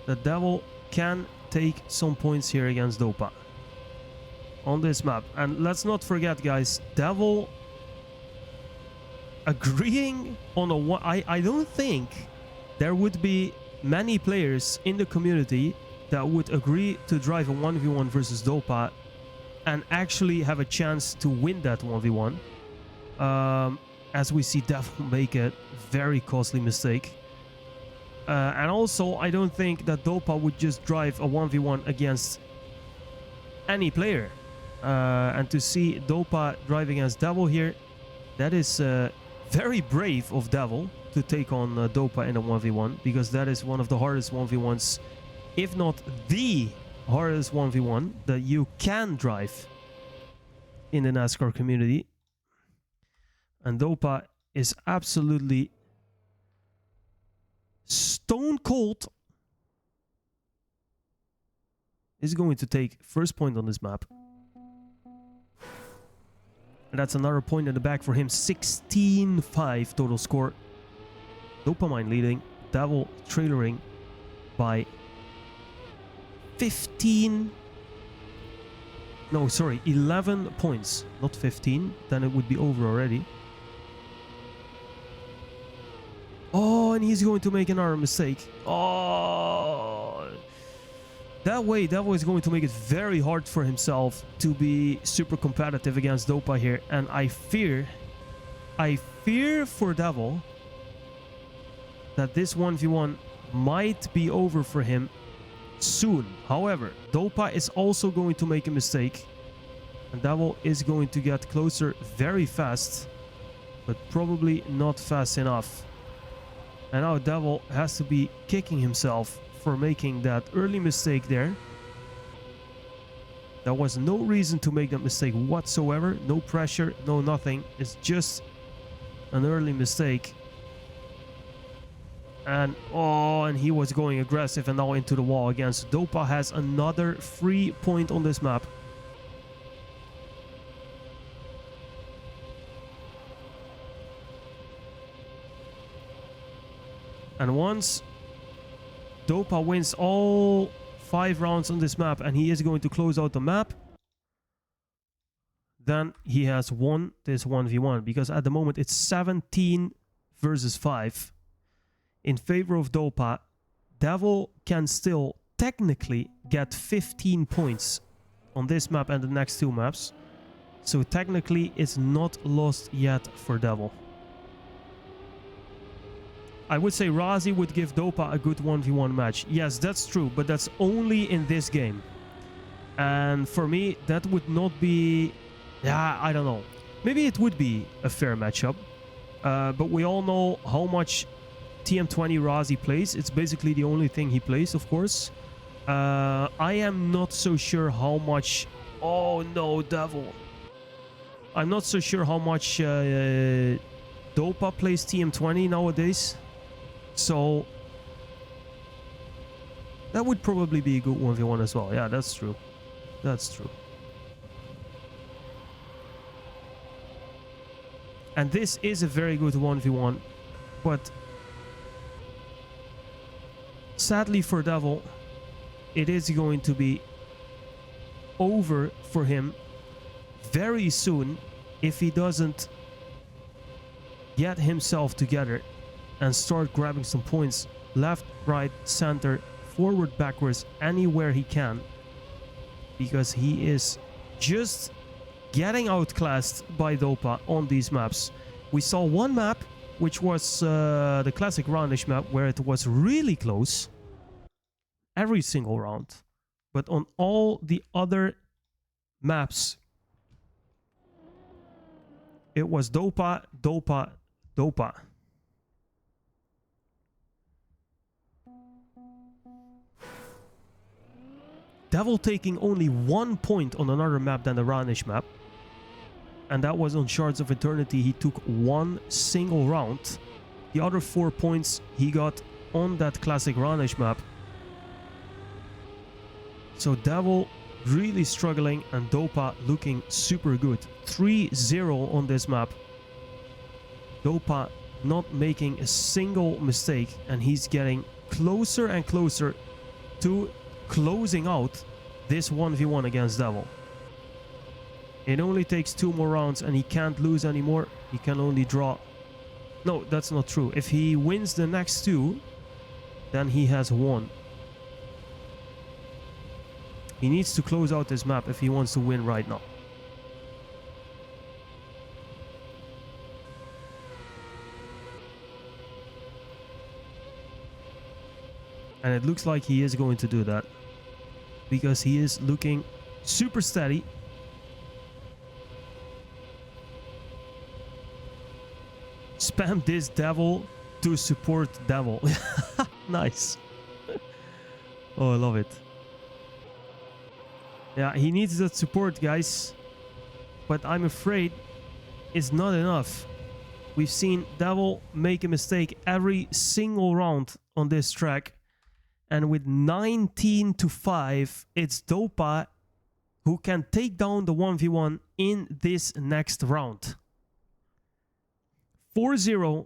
that Devil can take some points here against Dopa on this map. And let's not forget, guys, Devil agreeing on a one. I don't think there would be many players in the community that would agree to drive a 1v1 versus Dopa and actually have a chance to win that 1v1. As we see Devil make a very costly mistake. And also, I don't think that Dopa would just drive a 1v1 against any player. And to see Dopa driving against Devil here, that is very brave of Devil to take on Dopa in a 1v1, because that is one of the hardest 1v1s, if not the hardest 1v1 that you can drive in the NASCAR community. And Dopa is absolutely stone cold. Is going to take first point on this map. And that's another point in the back for him. 16-5 total score. DOPAMINE leading. Devil trailering by 15. No, sorry, 11 points. Not 15. Then it would be over already. Oh, and he's going to make another mistake. Oh. That way, Devil is going to make it very hard for himself to be super competitive against Dopa here. And I fear for Devil that this 1v1 might be over for him soon. However, Dopa is also going to make a mistake. And Devil is going to get closer very fast, but probably not fast enough. And now Devil has to be kicking himself for making that early mistake there. There was no reason to make that mistake whatsoever. No pressure, no nothing. It's just an early mistake. And oh, and he was going aggressive and now into the wall again. So Dopa has another free point on this map. And once Dopa wins all 5 rounds on this map and he is going to close out the map, then he has won this 1v1, because at the moment it's 17 versus 5 in favor of Dopa. DEVYL can still technically get 15 points on this map and the next 2 maps. So technically it's not lost yet for DEVYL. I would say Razi would give Dopa a good 1v1 match. Yes, that's true, but that's only in this game. And for me, that would not be... Yeah, I don't know. Maybe it would be a fair matchup. But we all know how much TM20 Razi plays. It's basically the only thing he plays, of course. I am not so sure how much... Oh no, DEVYL. I'm not so sure how much Dopa plays TM20 nowadays. So that would probably be a good 1v1 as well. Yeah, that's true. That's true. And this is a very good 1v1. But sadly for DEVYL, it is going to be over for him very soon if he doesn't get himself together and start grabbing some points left, right, center, forward, backwards, anywhere he can, because he is just getting outclassed by Dopa on these maps. We saw one map, which was the classic roundish map, where it was really close every single round, but on all the other maps it was Dopa, Dopa, Dopa. DEVYL taking only 1 point on another map than the Ranish map. And that was on Shards of Eternity. He took 1 single round. The other 4 points he got on that classic Ranish map. So DEVYL really struggling and Dopa looking super good. 3-0 on this map. Dopa not making a single mistake, and he's getting closer and closer to closing out this 1v1 against DEVYL. It only takes 2 more rounds and he can't lose anymore. He can only draw. No, that's not true. If he wins the next 2, then he has won. He needs to close out this map if he wants to win right now. And it looks like he is going to do that, because he is looking super steady. Spam this DEVYL to support DEVYL. Nice. Oh, I love it. Yeah, he needs that support, guys. But I'm afraid it's not enough. We've seen DEVYL make a mistake every single round on this track. And with 19-5, it's Dopa who can take down the 1v1 in this next round. 4-0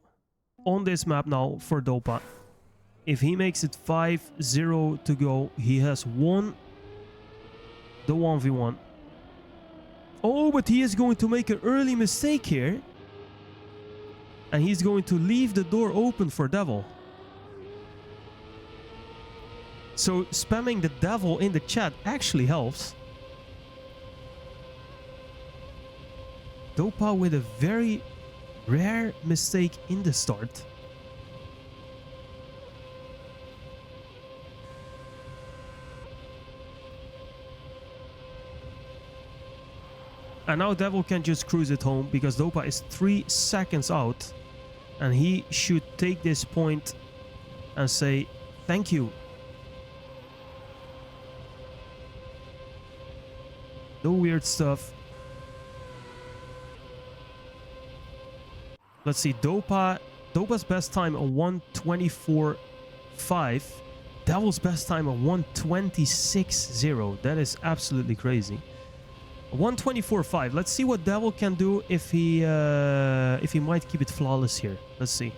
on this map now for Dopa. If he makes it 5-0 to go, he has won the 1v1. Oh, but he is going to make an early mistake here. And he's going to leave the door open for DEVYL. So spamming the DEVYL in the chat actually helps. Dopa with a very rare mistake in the start. And now DEVYL can just cruise it home, because Dopa is 3 seconds out. And he should take this point and say thank you. No weird stuff. Let's see. Dopa's best time a 1:24.5. Devil's best time a 1:26.0. That is absolutely crazy. 1:24.5. Let's see what Devil can do if he might keep it flawless here. Let's see.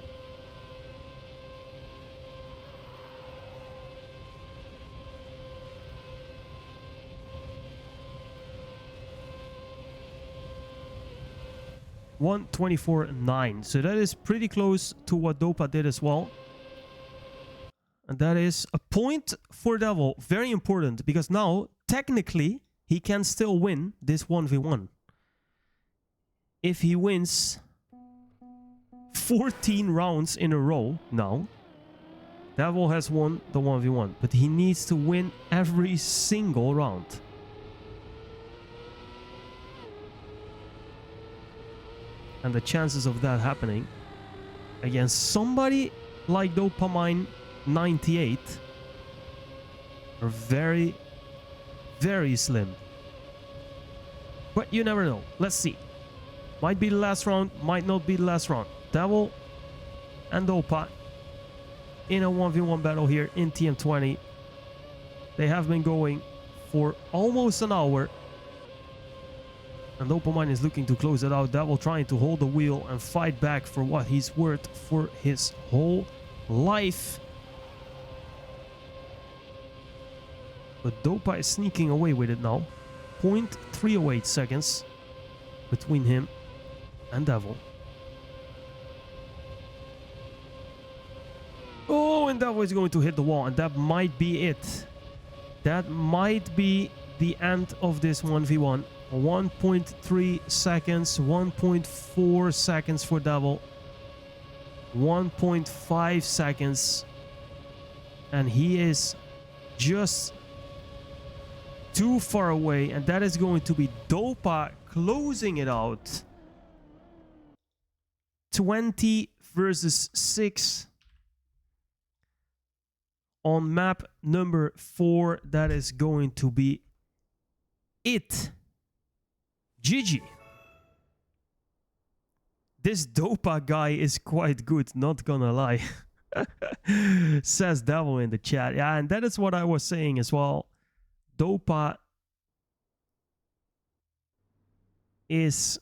.24.9. So that is pretty close to what Dopa did as well. And that is a point for Devil. Very important, because now, technically, he can still win this 1v1. If he wins 14 rounds in a row now, Devil has won the 1v1. But he needs to win every single round. And the chances of that happening against somebody like DOPAMINE 98 are very, very slim. But you never know. Let's see. Might be the last round, might not be the last round. Devil and Dopa in a 1v1 battle here in TM20. They have been going for almost an hour. And DOPAMINE is looking to close it out. Devil trying to hold the wheel and fight back for what he's worth for his whole life. But Dopa is sneaking away with it now. 0.308 seconds between him and Devil. Oh, and Devil is going to hit the wall, and that might be it. That might be the end of this 1v1. 1.3 seconds, 1.4 seconds for Devil, 1.5 seconds, and he is just too far away, and that is going to be Dopa closing it out. 20 versus 6 on map number 4. That is going to be it. GG. This Dopa guy is quite good, not gonna lie. Says Devil in the chat. Yeah, and that is what I was saying as well. Dopa is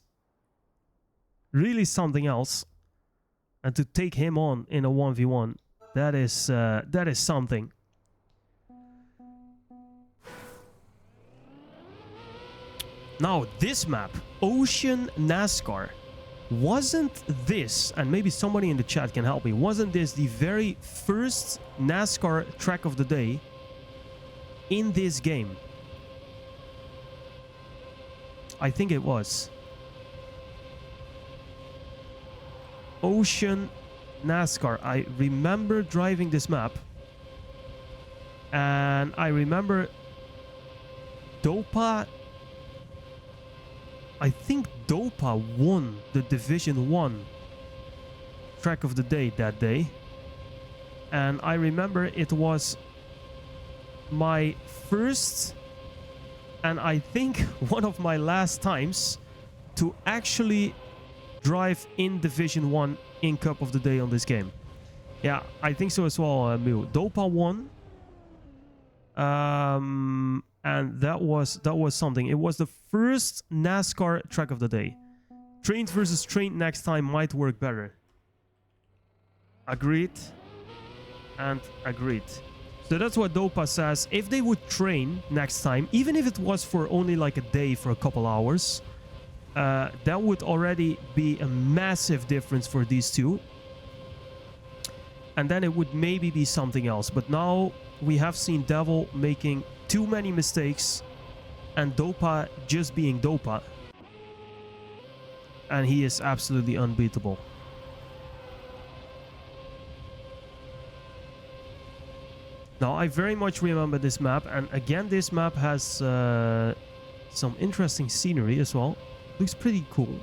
really something else. And to take him on in a 1v1, that is something. Now, this map, Ocean NASCAR, wasn't this, and maybe somebody in the chat can help me, wasn't this the very first NASCAR track of the day in this game? I think it was. Ocean NASCAR. I remember driving this map, and I remember Dopa. I think Dopa won the Division 1 track of the day that day. And I remember it was my first, and I think one of my last times to actually drive in Division 1 in Cup of the Day on this game. Yeah, I think so as well, Mew. Dopa won. And that was something. It was the first NASCAR track of the day. Trained versus trained next time might work better. Agreed. And agreed. So that's what Dopa says. If they would train next time, even if it was for only like a day, for a couple hours, that would already be a massive difference for these two. And then it would maybe be something else. But now we have seen Devil making too many mistakes and Dopa just being Dopa. And he is absolutely unbeatable. Now, I very much remember this map. And again, this map has some interesting scenery as well. Looks pretty cool.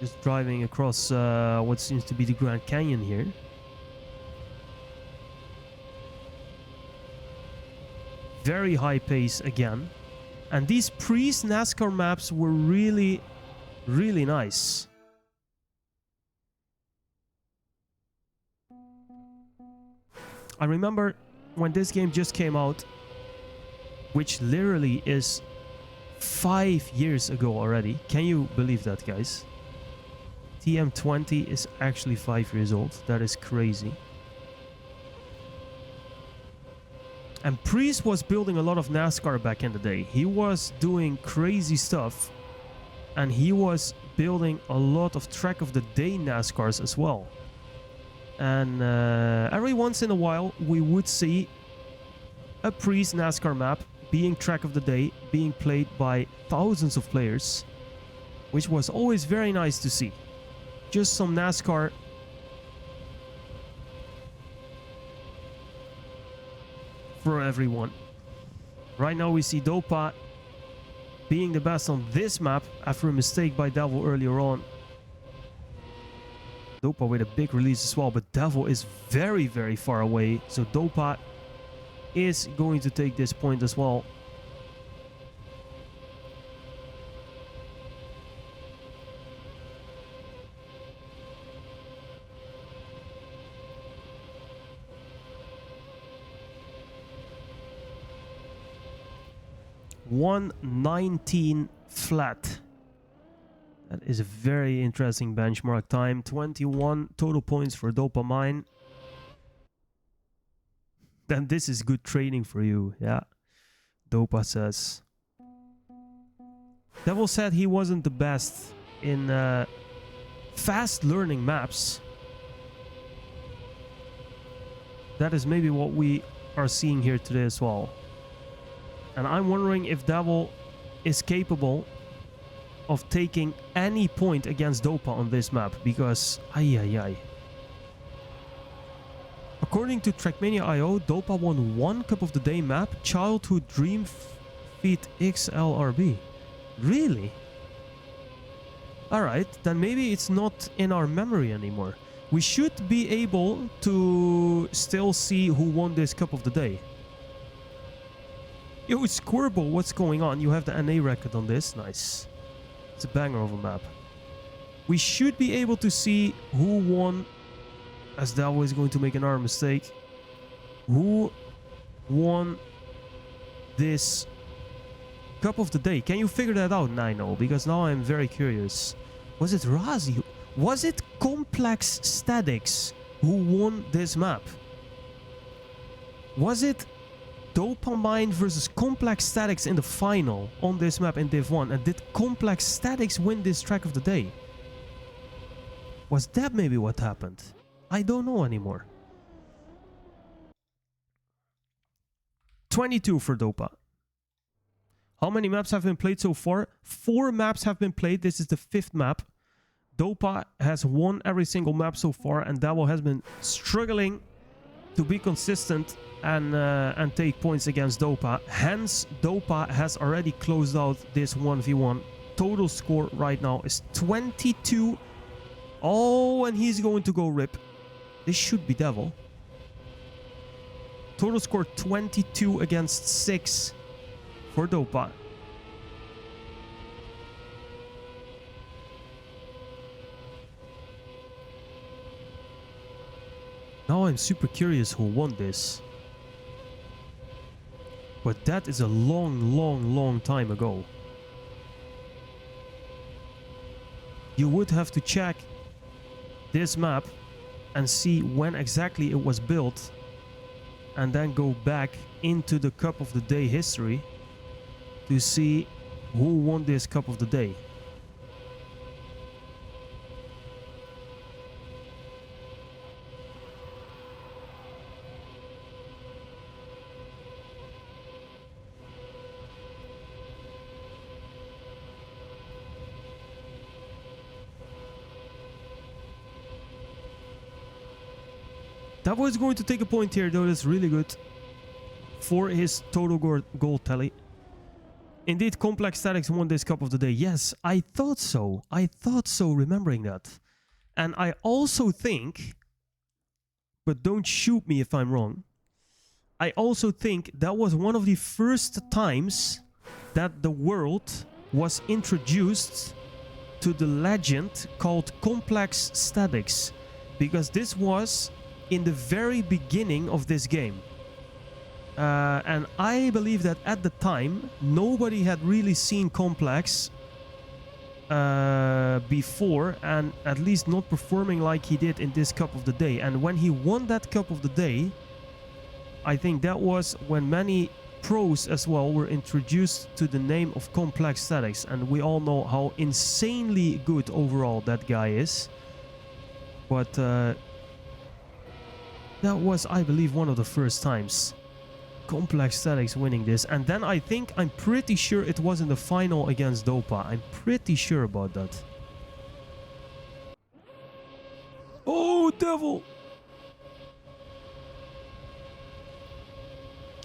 Just driving across what seems to be the Grand Canyon here. Very high pace again. And these pre-NASCAR maps were really, really nice. I remember when this game just came out, which literally is 5 years ago already. Can you believe that, guys? TM20 is actually 5 years old. That is crazy. And Priest was building a lot of NASCAR back in the day. He was doing crazy stuff. And he was building a lot of track of the day NASCARs as well. And every once in a while we would see a Priest NASCAR map being track of the day, being played by thousands of players, which was always very nice to see. Just some NASCAR for everyone. Right now we see Dopa being the best on this map after a mistake by DEVYL earlier on. Dopa with a big release as well, but DEVYL is very, very far away, so Dopa is going to take this point as well. .119 flat. That is a very interesting benchmark time. 21 total points for DOPAMINE. Then this is good training for you. Yeah. Dopa says. DEVYL said he wasn't the best in fast learning maps. That is maybe what we are seeing here today as well. And I'm wondering if DEVYL is capable of taking any point against Dopa on this map, because according to TRACKMANIA.io, Dopa won one Cup of the Day map, Childhood Dream Feat XLRB. Really? Alright, then maybe it's not in our memory anymore. We should be able to still see who won this Cup of the Day. Yo, Squirble, what's going on? You have the NA record on this. Nice. It's a banger of a map. We should be able to see who won, as DEVYL is going to make another mistake. Who won this Cup of the Day? Can you figure that out, Nino? Because now I'm very curious. Was it Razi? Was it Complex Statics who won this map? Was it DOPAMINE versus Complex Statics in the final on this map in Div 1? And did Complex Statics win this track of the day? Was that maybe what happened? I don't know anymore. 22 for Dopa. How many maps have been played so far? 4 maps have been played. This is the 5th map. Dopa has won every single map so far, and DEVYL has been struggling to be consistent and take points against Dopa. Hence, Dopa has already closed out this 1v1. Total score right now is 22. Oh, and he's going to go rip. This should be DEVYL. Total score 22 against 6 for Dopa. Now I'm super curious who won this. But that is a long time ago. You would have to check this map and see when exactly it was built, and then go back into the Cup of the Day history to see who won this Cup of the Day. That was going to take a point here, though. That's really good for his total goal tally. Indeed, Complex Statics won this Cup of the Day. Yes, I thought so. I thought so, remembering that. And I also think, but don't shoot me if I'm wrong, I also think that was one of the first times that the world was introduced to the legend called complex statics, because this was in the very beginning of this game. And I believe that at the time, nobody had really seen complex before, and at least not performing like he did in this Cup of the Day. And when he won that Cup of the Day, I think that was when many pros as well were introduced to the name of complex statics, and we all know how insanely good overall that guy is. But that was, I believe, one of the first times complex statics winning this. And then I'm pretty sure it was in the final against Dopa. I'm pretty sure about that. Oh, devil!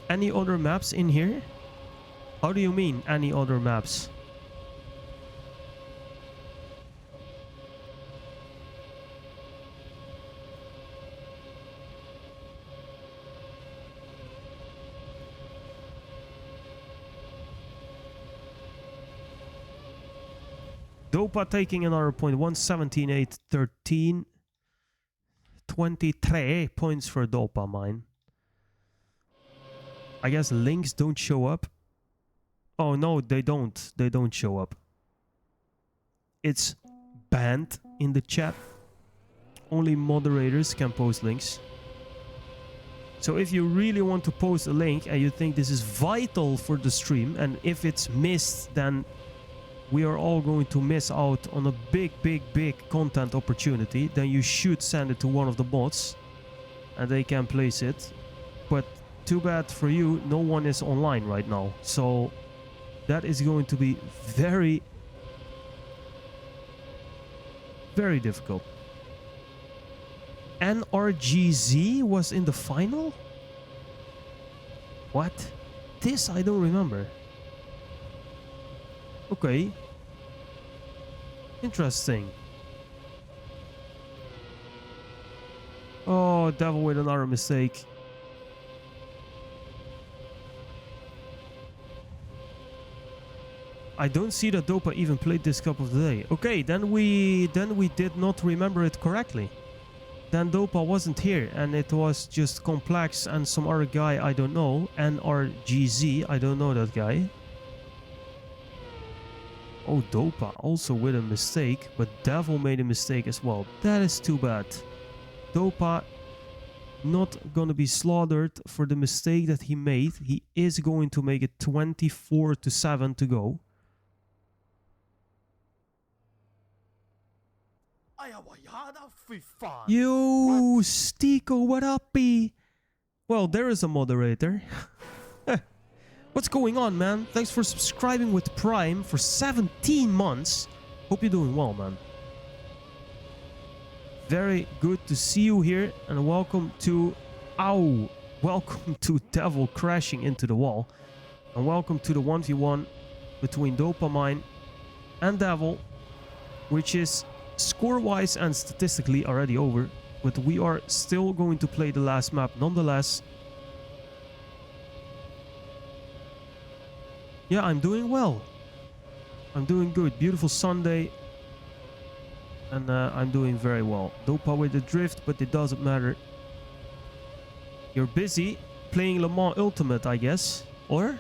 Any other maps in here? How do you mean, any other maps? Dopa taking another point. 117.813. 23 points for DOPAMINE. I guess links don't show up. Oh no, they don't. They don't show up. It's banned in the chat. Only moderators can post links. So if you really want to post a link and you think this is vital for the stream, and if it's missed, then we are all going to miss out on a big content opportunity, then you should send it to one of the bots and they can place it. But too bad for you, no one is online right now. So that is going to be very difficult. NRGZ was in the final? What? This I don't remember. Okay. Interesting. Oh, devil with another mistake. I don't see that Dopa even played this Cup of the Day. Okay, then we did not remember it correctly. Then Dopa wasn't here, and it was just Complex and some other guy I don't know. NRGZ, I don't know that guy. Oh, Dopa also with a mistake, but Devil made a mistake as well. That is too bad. Dopa not gonna be slaughtered for the mistake that he made. He is going to make it 24-7 to go. Yo, Stiko, what up, B? Well, there is a moderator. What's going on, man? Thanks for subscribing with Prime for 17 months. Hope you're doing well, man. Very good to see you here, and welcome to... Ow! Welcome to Devil crashing into the wall. And welcome to the 1v1 between DOPAMINE and Devil, which is score-wise and statistically already over. But we are still going to play the last map nonetheless. Yeah, I'm doing well. I'm doing good. Beautiful Sunday. And I'm doing very well. Dopa with the drift, but it doesn't matter. You're busy playing Le Mans Ultimate, I guess. Or?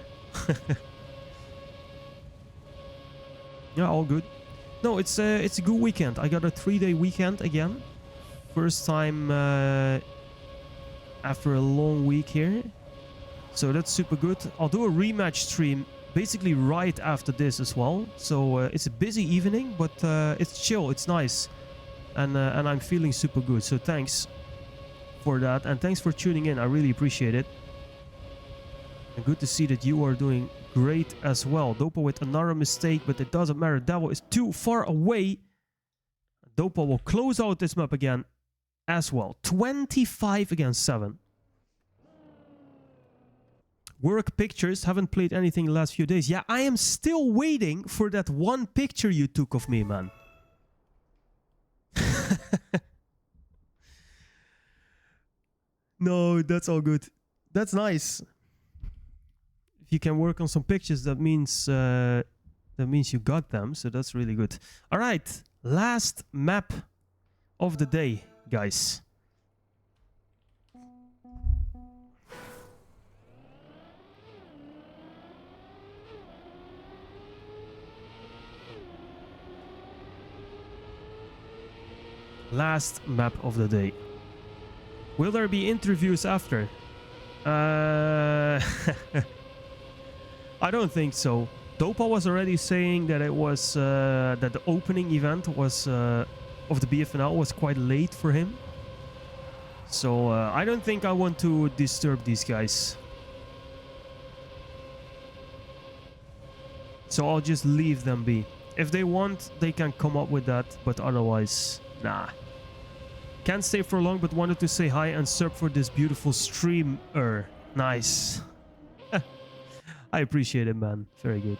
Yeah, all good. No, it's a good weekend. I got a 3-day weekend again. First time after a long week here. So that's super good. I'll do a rematch stream basically right after this as well. So it's a busy evening, but it's chill, it's nice. And I'm feeling super good. So thanks for that. And thanks for tuning in. I really appreciate it. And good to see that you are doing great as well. Dopa with another mistake, but it doesn't matter. Devil is too far away. Dopa will close out this map again as well. 25 against 7. Work pictures. Haven't played anything the last few days. Yeah, I am still waiting for that one picture you took of me, man. No, that's all good. That's nice. If you can work on some pictures, that means you got them. So that's really good. All right, last map of the day, guys. Last map of the day. Will there be interviews after? I don't think so. Dopa was already saying that it was that the opening event was of the BFNL was quite late for him. So I don't think I want to disturb these guys. So I'll just leave them be. If they want, they can come up with that, but otherwise, nah. Can't stay for long, but wanted to say hi and sub for this beautiful streamer. Nice. I appreciate it, man. Very good.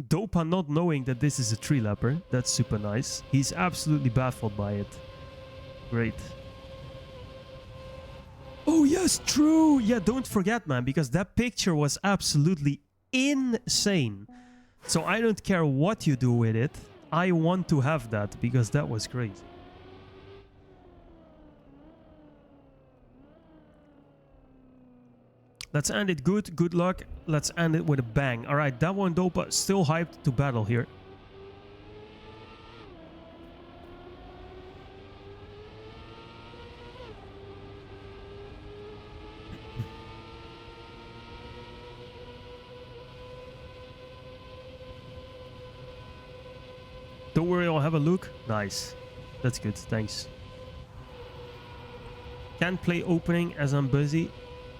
Dopa not knowing that this is a tree lapper. That's super nice. He's absolutely baffled by it. Great. Oh, yes, true. Yeah, don't forget, man, because that picture was absolutely insane. So I don't care what you do with it. I want to have that because that was great. Let's end it good. Good luck. Let's end it with a bang. All right, that one Dopa still hyped to battle here. Don't worry, I'll have a look. Nice. That's good. Thanks. Can't play opening as I'm busy.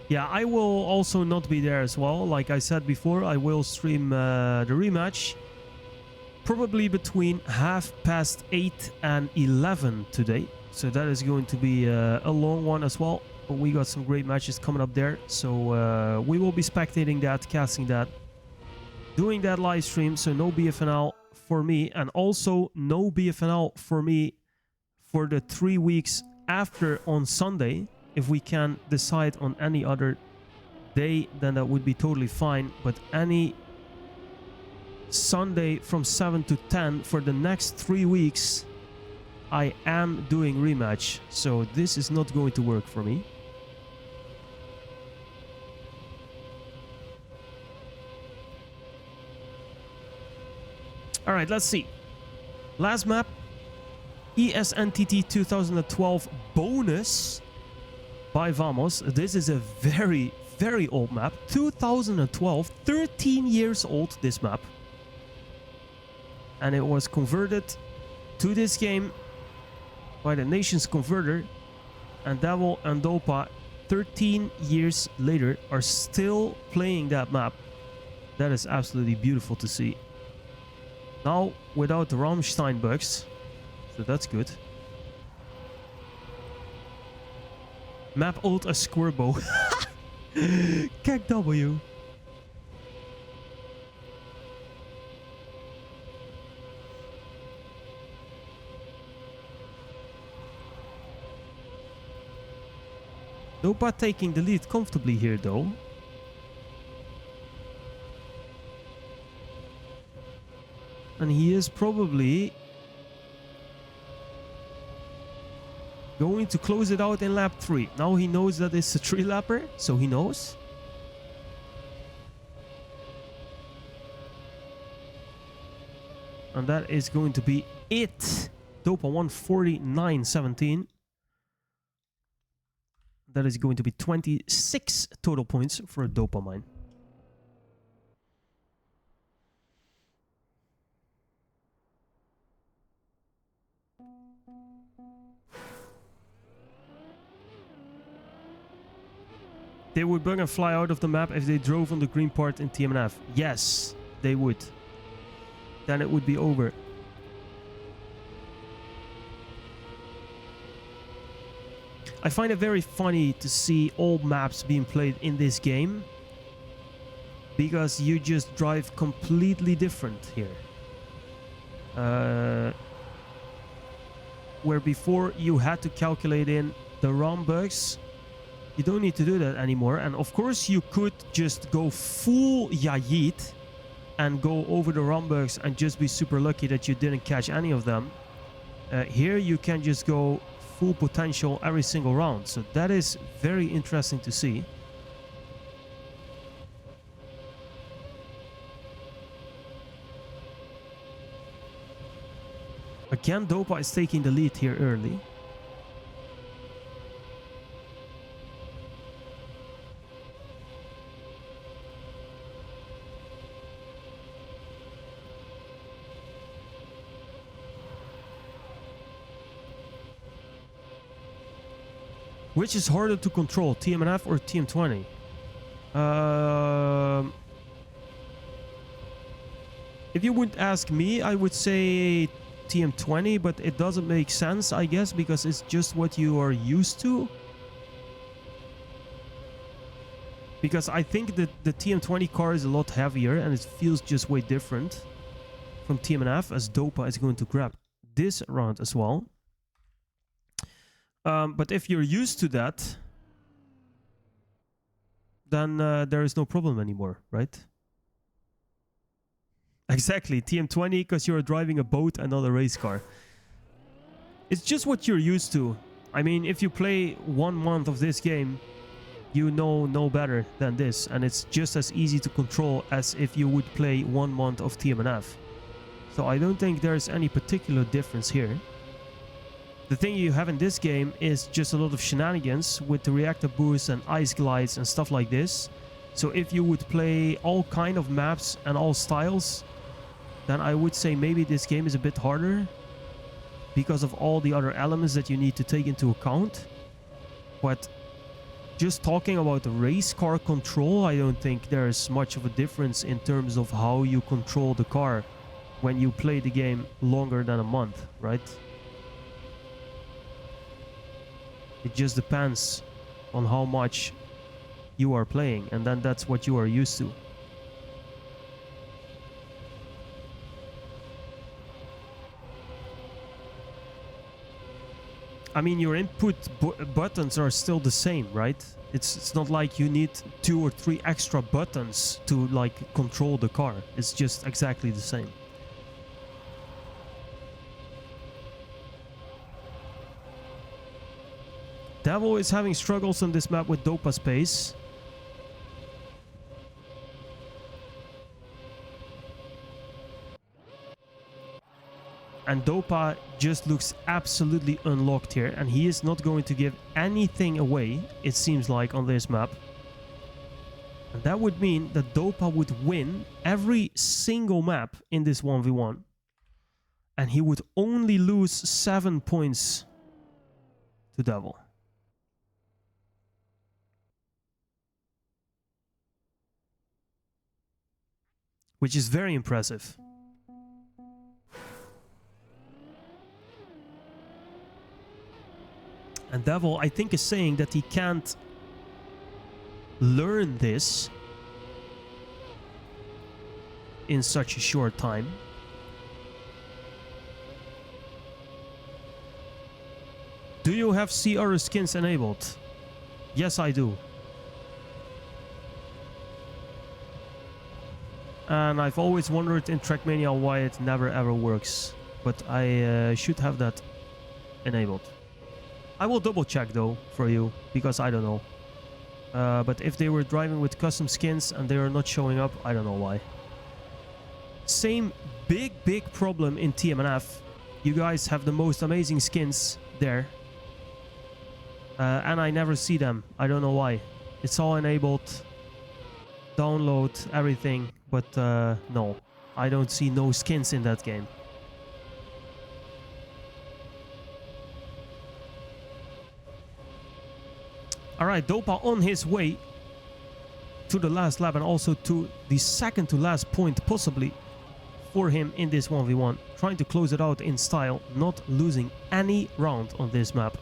Yeah, I will also not be there as well. Like I said before, I will stream the rematch. Probably between 8:30 and 11 today. So that is going to be a long one as well. But we got some great matches coming up there. So we will be spectating that, casting that, doing that live stream. So no BFNL for me. And also no BFNL for me for the 3 weeks after on Sunday. If we can decide on any other day, then that would be totally fine. But any Sunday from 7 to 10 for the next 3 weeks, I am doing rematch. So this is not going to work for me. All right, let's see. Last map, ESNTT 2012 bonus by Vamos. This is a very, very old map. 2012, 13 years old, this map. And it was converted to this game by the Nations Converter. And DEVYL and Dopa, 13 years later, are still playing that map. That is absolutely beautiful to see. Now, without the Rammstein bugs. So that's good. Map old as Squirbo. Kek W. Dopa taking the lead comfortably here though. And he is probably going to close it out in lap 3. Now he knows that it's a 3-lapper, so he knows. And that is going to be it. Dopa 149.17. That is going to be 26 total points for a DOPAMINE. They would bug and fly out of the map if they drove on the green part in TMNF. Yes, they would. Then it would be over. I find it very funny to see old maps being played in this game, because you just drive completely different here. Where before you had to calculate in the ROM bugs, You don't need to do that anymore. And of course, you could just go full Yayit and go over the rumbugs and just be super lucky that you didn't catch any of them. Here, you can just go full potential every single round. So that is very interesting to see. Again, Dopa is taking the lead here early. Which is harder to control, TMNF or TM20? If you would ask me, I would say TM20, but it doesn't make sense, I guess, because it's just what you are used to. Because I think that the TM20 car is a lot heavier and it feels just way different from TMNF, as Dopa is going to grab this round as well. But if you're used to that, then there is no problem anymore, right? Exactly, TM20, because you're driving a boat and not a race car. It's just what you're used to. I mean, if you play 1 month of this game, you know no better than this. And it's just as easy to control as if you would play 1 month of TMNF. So I don't think there's any particular difference here. The thing you have in this game is just a lot of shenanigans with the reactor boosts and ice glides and stuff like this. So if you would play all kind of maps and all styles, then I would say maybe this game is a bit harder because of all the other elements that you need to take into account. But just talking about the race car control, I don't think there's much of a difference in terms of how you control the car when you play the game longer than a month, right? It just depends on how much you are playing, and then that's what you are used to. I mean, your input buttons are still the same, right? It's not like you need 2 or 3 extra buttons to like control the car. It's just exactly the same. Devil is having struggles on this map with Dopa space. And Dopa just looks absolutely unlocked here, and he is not going to give anything away, it seems like, on this map. And that would mean that Dopa would win every single map in this 1v1. And he would only lose 7 points to Devil. Which is very impressive. And Devil, I think, is saying that he can't learn this in such a short time. Do you have CR skins enabled? Yes, I do. And I've always wondered in TRACKMANIA why it never ever works. But I should have that enabled. I will double check though for you, because I don't know. But if they were driving with custom skins and they are not showing up, I don't know why. Same big problem in TMNF. You guys have the most amazing skins there. And I never see them. I don't know why. It's all enabled. Download everything. But no, I don't see no skins in that game. Alright, Dopa on his way to the last lap and also to the second to last point possibly for him in this 1v1. Trying to close it out in style, not losing any round on this map.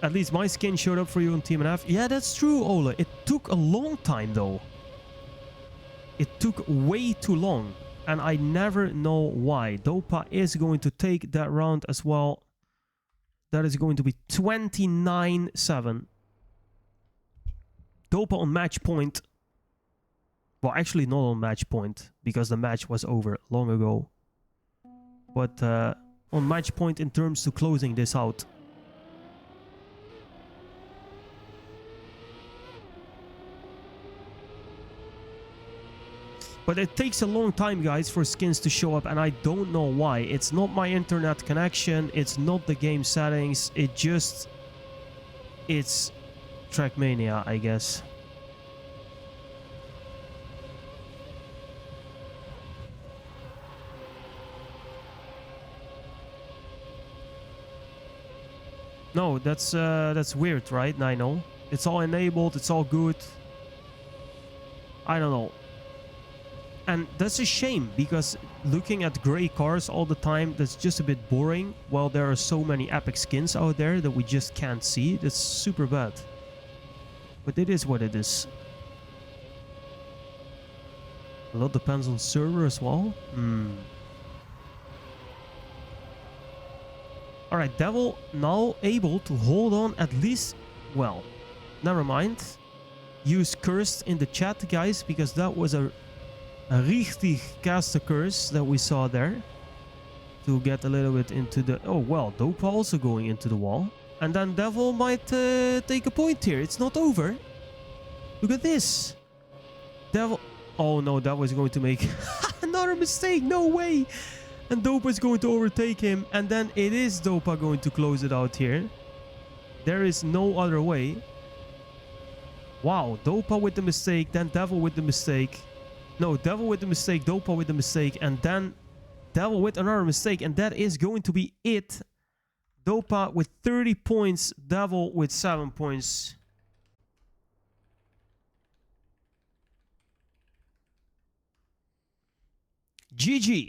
At least my skin showed up for you on TMNF. Yeah, that's true, Ola. It took a long time, though. It took way too long, and I never know why. Dopa is going to take that round as well. That is going to be 29-7. Dopa on match point. Well, actually not on match point, because the match was over long ago. But on match point in terms to closing this out. But it takes a long time, guys, for skins to show up, and I don't know why. It's not my internet connection, it's not the game settings, it's TRACKMANIA, I guess. No, that's weird, right, Nino? It's all enabled, it's all good. I don't know. And that's a shame, because looking at gray cars all the time, that's just a bit boring. While there are so many epic skins out there that we just can't see. That's super bad. But it is what it is. A lot depends on server as well. Alright, DEVYL now able to hold on at least... Well, never mind. Use cursed in the chat, guys, because that was a richtig caster curse that we saw there. To get a little bit into the... Oh, well, Dopa also going into the wall. And then DEVYL might take a point here. It's not over. Look at this. DEVYL... Oh no, that was going to make another mistake. No way. And Dopa is going to overtake him. And then it is Dopa going to close it out here. There is no other way. Wow, Dopa with the mistake. Then DEVYL with the mistake. No, DEVYL with the mistake, Dopa with the mistake, and then DEVYL with another mistake, and that is going to be it. Dopa with 30 points, DEVYL with 7 points. GG.